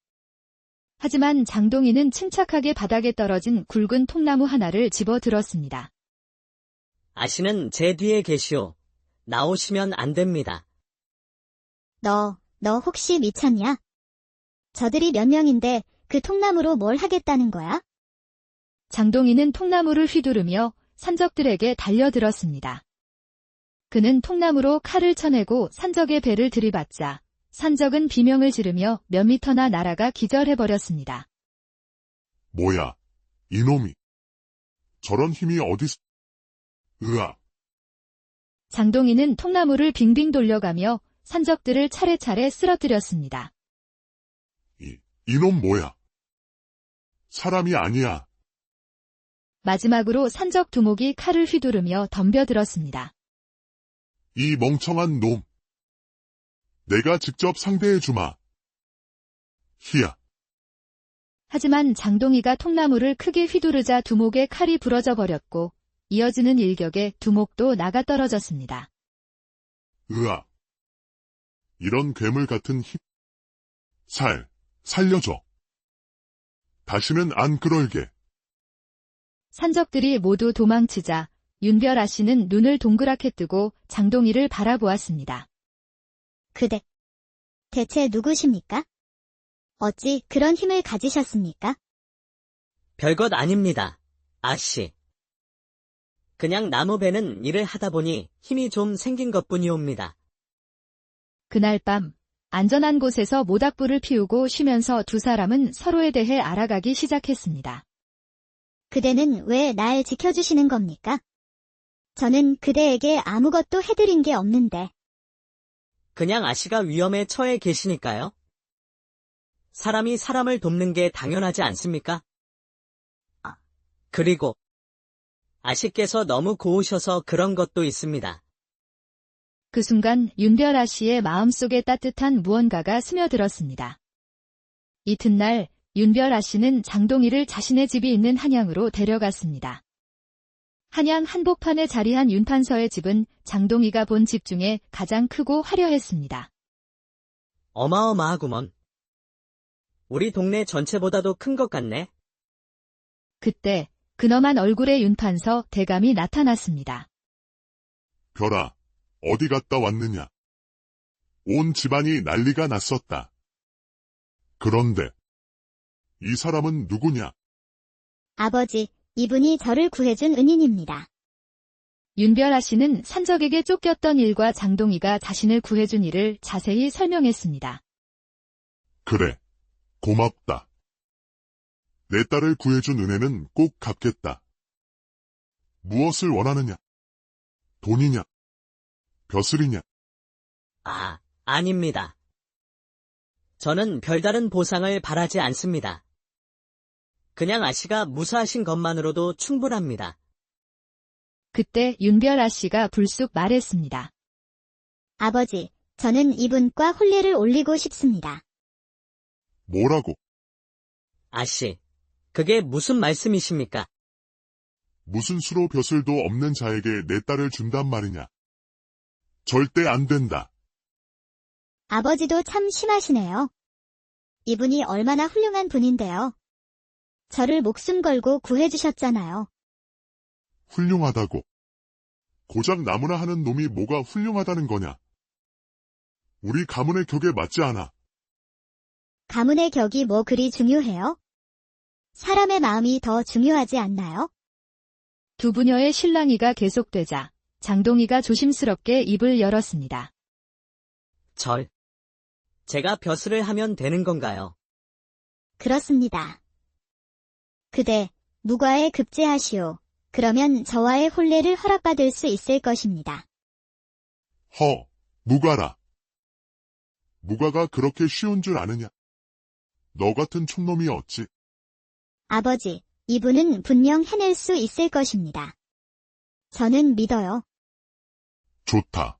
하지만 장동희는 침착하게 바닥에 떨어진 굵은 통나무 하나를 집어들었습니다. 아씨는 제 뒤에 계시오. 나오시면 안 됩니다. 너 혹시 미쳤냐? 저들이 몇 명인데 그 통나무로 뭘 하겠다는 거야? 장동희는 통나무를 휘두르며 산적들에게 달려들었습니다. 그는 통나무로 칼을 쳐내고 산적의 배를 들이받자 산적은 비명을 지르며 몇 미터나 날아가 기절해버렸습니다. 뭐야, 이놈이. 저런 힘이 어디서... 으아. 장동희는 통나무를 빙빙 돌려가며 산적들을 차례차례 쓰러뜨렸습니다. 이놈 뭐야? 사람이 아니야. 마지막으로 산적 두목이 칼을 휘두르며 덤벼들었습니다. 이 멍청한 놈. 내가 직접 상대해주마. 히야. 하지만 장동희가 통나무를 크게 휘두르자 두목의 칼이 부러져 버렸고 이어지는 일격에 두목도 나가 떨어졌습니다. 으아. 이런 괴물 같은 힘. 살려줘. 다시는 안 그럴게. 산적들이 모두 도망치자 윤별아 씨는 눈을 동그랗게 뜨고 장동희를 바라보았습니다. 그대. 대체 누구십니까? 어찌 그런 힘을 가지셨습니까? 별것 아닙니다. 아씨. 그냥 나무 베는 일을 하다 보니 힘이 좀 생긴 것뿐이옵니다. 그날 밤 안전한 곳에서 모닥불을 피우고 쉬면서 두 사람은 서로에 대해 알아가기 시작했습니다. 그대는 왜 날 지켜주시는 겁니까? 저는 그대에게 아무것도 해드린 게 없는데. 그냥 아씨가 위험에 처해 계시니까요. 사람이 사람을 돕는 게 당연하지 않습니까? 그리고 아씨께서 너무 고우셔서 그런 것도 있습니다. 그 순간 윤별아 씨의 마음속에 따뜻한 무언가가 스며들었습니다. 이튿날 윤별아 씨는 장동희를 자신의 집이 있는 한양으로 데려갔습니다. 한양 한복판에 자리한 윤판서의 집은 장동희가 본 집 중에 가장 크고 화려했습니다. 어마어마하구먼. 우리 동네 전체보다도 큰 것 같네. 그때 근엄한 얼굴의 윤판서 대감이 나타났습니다. 별아, 어디 갔다 왔느냐? 온 집안이 난리가 났었다. 그런데 이 사람은 누구냐? 아버지, 이분이 저를 구해준 은인입니다. 윤별아 씨는 산적에게 쫓겼던 일과 장동희가 자신을 구해준 일을 자세히 설명했습니다. 그래, 고맙다. 내 딸을 구해준 은혜는 꼭 갚겠다. 무엇을 원하느냐? 돈이냐? 벼슬이냐? 아닙니다. 저는 별다른 보상을 바라지 않습니다. 그냥 아씨가 무사하신 것만으로도 충분합니다. 그때 윤별 아씨가 불쑥 말했습니다. 아버지, 저는 이분과 혼례를 올리고 싶습니다. 뭐라고? 아씨, 그게 무슨 말씀이십니까? 무슨 수로 벼슬도 없는 자에게 내 딸을 준단 말이냐? 절대 안 된다. 아버지도 참 심하시네요. 이분이 얼마나 훌륭한 분인데요. 저를 목숨 걸고 구해주셨잖아요. 훌륭하다고. 고작 나무나 하는 놈이 뭐가 훌륭하다는 거냐? 우리 가문의 격에 맞지 않아. 가문의 격이 뭐 그리 중요해요? 사람의 마음이 더 중요하지 않나요? 두 부녀의 실랑이가 계속되자 장동희가 조심스럽게 입을 열었습니다. 제가 벼슬을 하면 되는 건가요? 그렇습니다. 그대, 무과에 급제하시오. 그러면 저와의 혼례를 허락받을 수 있을 것입니다. 무가라. 무가가 그렇게 쉬운 줄 아느냐? 너 같은 촌놈이 어찌? 아버지, 이분은 분명 해낼 수 있을 것입니다. 저는 믿어요. 좋다.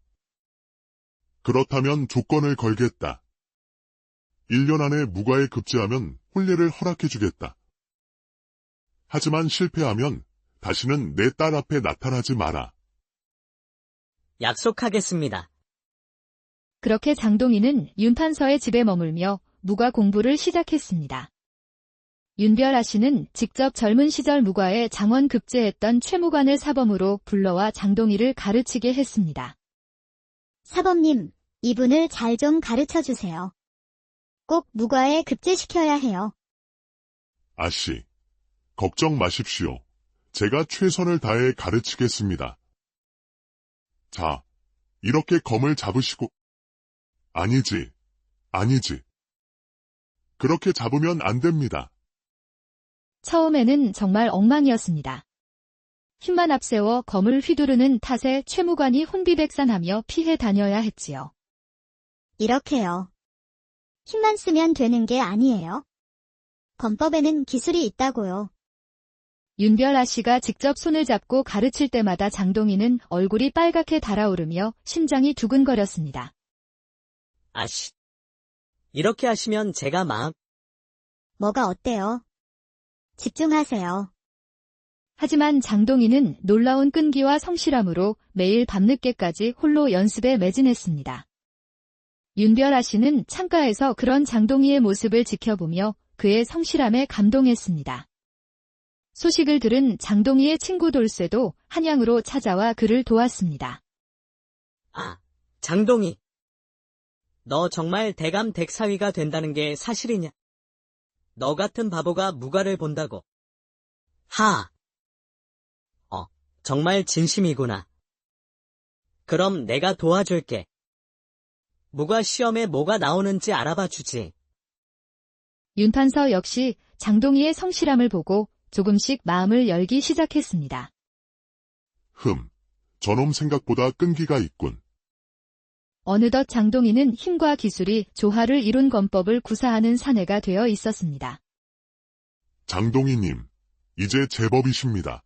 그렇다면 조건을 걸겠다. 1년 안에 무가에 급제하면 혼례를 허락해주겠다. 하지만 실패하면 다시는 내 딸 앞에 나타나지 마라. 약속하겠습니다. 그렇게 장동희는 윤판서의 집에 머물며 무과 공부를 시작했습니다. 윤별 아씨는 직접 젊은 시절 무과에 장원 급제했던 최무관을 사범으로 불러와 장동희를 가르치게 했습니다. 사범님, 이분을 잘 좀 가르쳐주세요. 꼭 무과에 급제시켜야 해요. 아씨, 걱정 마십시오. 제가 최선을 다해 가르치겠습니다. 자, 이렇게 검을 잡으시고. 아니지. 그렇게 잡으면 안 됩니다. 처음에는 정말 엉망이었습니다. 힘만 앞세워 검을 휘두르는 탓에 최무관이 혼비백산하며 피해 다녀야 했지요. 이렇게요. 힘만 쓰면 되는 게 아니에요. 검법에는 기술이 있다고요. 윤별 아씨가 직접 손을 잡고 가르칠 때마다 장동희는 얼굴이 빨갛게 달아오르며 심장이 두근거렸습니다. 아씨, 이렇게 하시면 제가 뭐가 어때요? 집중하세요. 하지만 장동희는 놀라운 끈기와 성실함으로 매일 밤늦게까지 홀로 연습에 매진했습니다. 윤별 아씨는 창가에서 그런 장동희의 모습을 지켜보며 그의 성실함에 감동했습니다. 소식을 들은 장동희의 친구 돌쇠도 한양으로 찾아와 그를 도왔습니다. 장동희. 너 정말 대감 댁사위가 된다는 게 사실이냐? 너 같은 바보가 무과를 본다고. 정말 진심이구나. 그럼 내가 도와줄게. 무과 시험에 뭐가 나오는지 알아봐 주지. 윤판서 역시 장동희의 성실함을 보고 조금씩 마음을 열기 시작했습니다. 저놈 생각보다 끈기가 있군. 어느덧 장동희는 힘과 기술이 조화를 이룬 검법을 구사하는 사내가 되어 있었습니다. 장동희님, 이제 제법이십니다.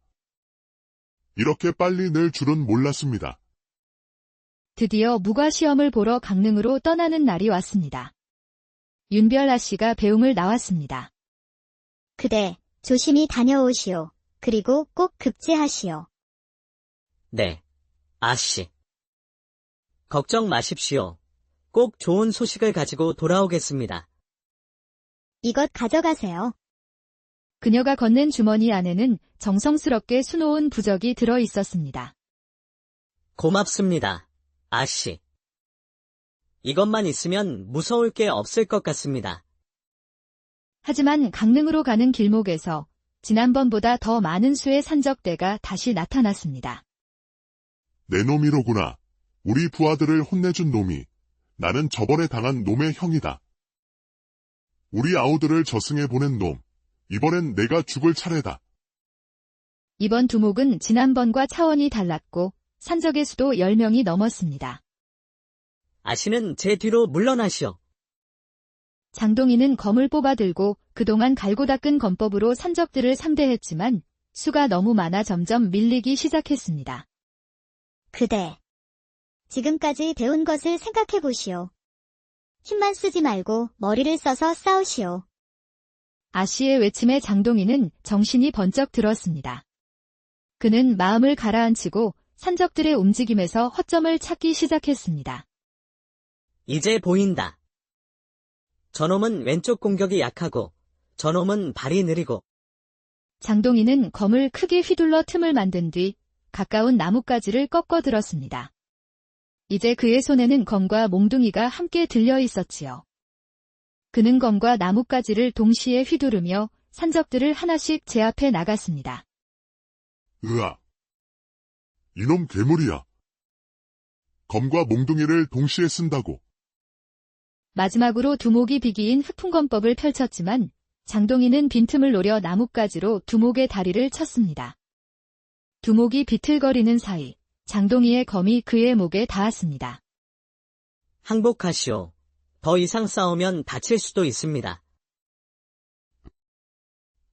이렇게 빨리 늘 줄은 몰랐습니다. 드디어 무과 시험을 보러 강릉으로 떠나는 날이 왔습니다. 윤별 아씨가 배웅을 나왔습니다. 그대, 조심히 다녀오시오. 그리고 꼭 급제하시오. 네, 아씨. 걱정 마십시오. 꼭 좋은 소식을 가지고 돌아오겠습니다. 이것 가져가세요. 그녀가 건넨 주머니 안에는 정성스럽게 수놓은 부적이 들어 있었습니다. 고맙습니다, 아씨. 이것만 있으면 무서울 게 없을 것 같습니다. 하지만 강릉으로 가는 길목에서 지난번보다 더 많은 수의 산적대가 다시 나타났습니다. 내 놈이로구나. 우리 부하들을 혼내준 놈이. 나는 저번에 당한 놈의 형이다. 우리 아우들을 저승에 보낸 놈. 이번엔 내가 죽을 차례다. 이번 두목은 지난번과 차원이 달랐고 산적의 수도 10명이 넘었습니다. 아씨는 제 뒤로 물러나시오. 장동희는 검을 뽑아들고 그동안 갈고 닦은 검법으로 산적들을 상대했지만 수가 너무 많아 점점 밀리기 시작했습니다. 그대. 지금까지 배운 것을 생각해 보시오. 힘만 쓰지 말고 머리를 써서 싸우시오. 아씨의 외침에 장동희는 정신이 번쩍 들었습니다. 그는 마음을 가라앉히고 산적들의 움직임에서 허점을 찾기 시작했습니다. 이제 보인다. 저놈은 왼쪽 공격이 약하고 저놈은 발이 느리고. 장동희는 검을 크게 휘둘러 틈을 만든 뒤 가까운 나뭇가지를 꺾어 들었습니다. 이제 그의 손에는 검과 몽둥이가 함께 들려 있었지요. 그는 검과 나뭇가지를 동시에 휘두르며 산적들을 하나씩 제압해 나갔습니다. 으아! 이놈 괴물이야. 검과 몽둥이를 동시에 쓴다고. 마지막으로 두목이 비기인 흑풍검법을 펼쳤지만 장동희는 빈틈을 노려 나뭇가지로 두목의 다리를 쳤습니다. 두목이 비틀거리는 사이 장동희의 검이 그의 목에 닿았습니다. 항복하시오. 더 이상 싸우면 다칠 수도 있습니다.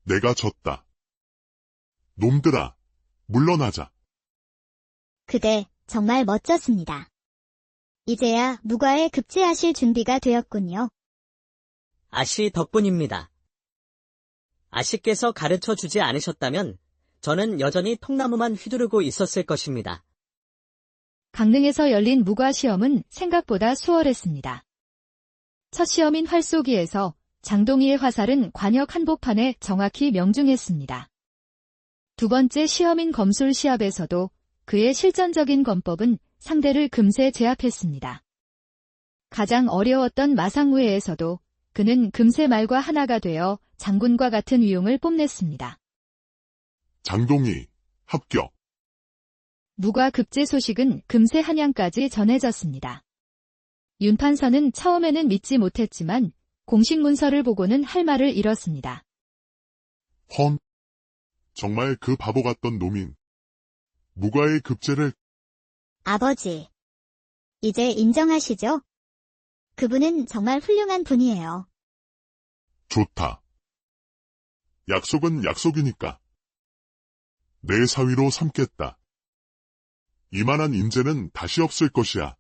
내가 졌다. 놈들아, 물러나자. 그대 정말 멋졌습니다. 이제야 무과에 급제하실 준비가 되었군요. 아씨 덕분입니다. 아씨께서 가르쳐 주지 않으셨다면 저는 여전히 통나무만 휘두르고 있었을 것입니다. 강릉에서 열린 무과 시험은 생각보다 수월했습니다. 첫 시험인 활쏘기에서 장동희의 화살은 관역 한복판에 정확히 명중했습니다. 두 번째 시험인 검술 시합에서도 그의 실전적인 검법은 상대를 금세 제압했습니다. 가장 어려웠던 마상무예에서도 그는 금세 말과 하나가 되어 장군과 같은 위용을 뽐냈습니다. 장동희, 합격. 무과 급제 소식은 금세 한양까지 전해졌습니다. 윤판서는 처음에는 믿지 못했지만 공식 문서를 보고는 할 말을 잃었습니다. 헌. 정말 그 바보 같던 놈인. 무과의 급제를. 아버지. 이제 인정하시죠? 그분은 정말 훌륭한 분이에요. 좋다. 약속은 약속이니까. 내 사위로 삼겠다. 이만한 인재는 다시 없을 것이야.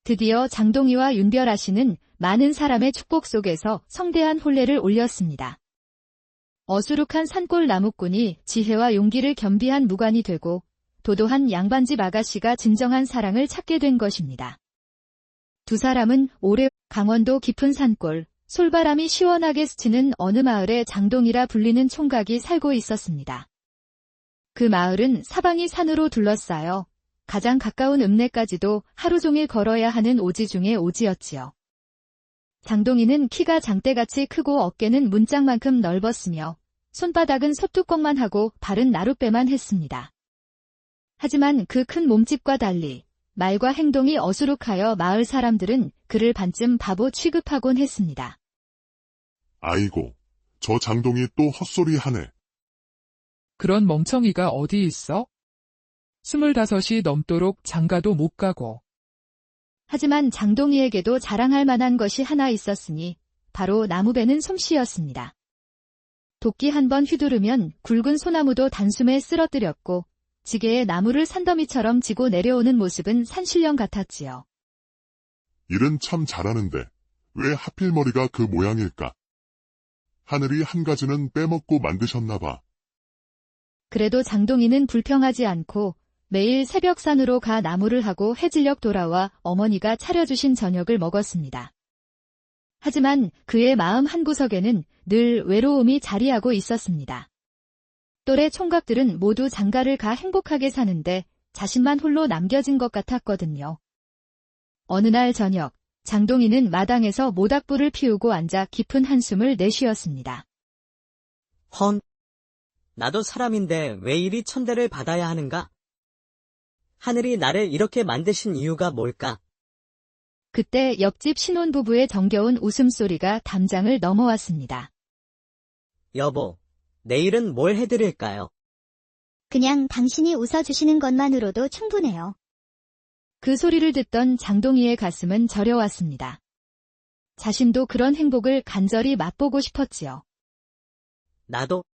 드디어 장동희와 윤별아 씨는 많은 사람의 축복 속에서 성대한 혼례를 올렸습니다. 어수룩한 산골 나무꾼이 지혜와 용기를 겸비한 무관이 되고 도도한 양반집 아가씨가 진정한 사랑을 찾게 된 것입니다. 두 사람은 올해 강원도 깊은 산골, 솔바람이 시원하게 스치는 어느 마을에 장동이라 불리는 총각이 살고 있었습니다. 그 마을은 사방이 산으로 둘러싸여 가장 가까운 읍내까지도 하루 종일 걸어야 하는 오지 중의 오지였지요. 장동희는 키가 장대같이 크고 어깨는 문짝만큼 넓었으며 손바닥은 소뚜껑만 하고 발은 나룻배만 했습니다. 하지만 그 큰 몸집과 달리 말과 행동이 어수룩하여 마을 사람들은 그를 반쯤 바보 취급하곤 했습니다. 아이고, 저 장동희 또 헛소리 하네. 그런 멍청이가 어디 있어? 25이 넘도록 장가도 못 가고. 하지만 장동희에게도 자랑할 만한 것이 하나 있었으니 바로 나무배는 솜씨였습니다. 도끼 한 번 휘두르면 굵은 소나무도 단숨에 쓰러뜨렸고 지게에 나무를 산더미처럼 지고 내려오는 모습은 산신령 같았지요. 일은 참 잘하는데 왜 하필 머리가 그 모양일까? 하늘이 한 가지는 빼먹고 만드셨나 봐. 그래도 장동희는 불평하지 않고 매일 새벽산으로 가 나무를 하고 해질녘 돌아와 어머니가 차려주신 저녁을 먹었습니다. 하지만 그의 마음 한구석에는 늘 외로움이 자리하고 있었습니다. 또래 총각들은 모두 장가를 가 행복하게 사는데 자신만 홀로 남겨진 것 같았거든요. 어느 날 저녁, 장동희는 마당에서 모닥불을 피우고 앉아 깊은 한숨을 내쉬었습니다. 헌. 나도 사람인데 왜 이리 천대를 받아야 하는가? 하늘이 나를 이렇게 만드신 이유가 뭘까? 그때 옆집 신혼부부의 정겨운 웃음소리가 담장을 넘어왔습니다. 여보, 내일은 뭘 해드릴까요? 그냥 당신이 웃어주시는 것만으로도 충분해요. 그 소리를 듣던 장동희의 가슴은 저려왔습니다. 자신도 그런 행복을 간절히 맛보고 싶었지요. 나도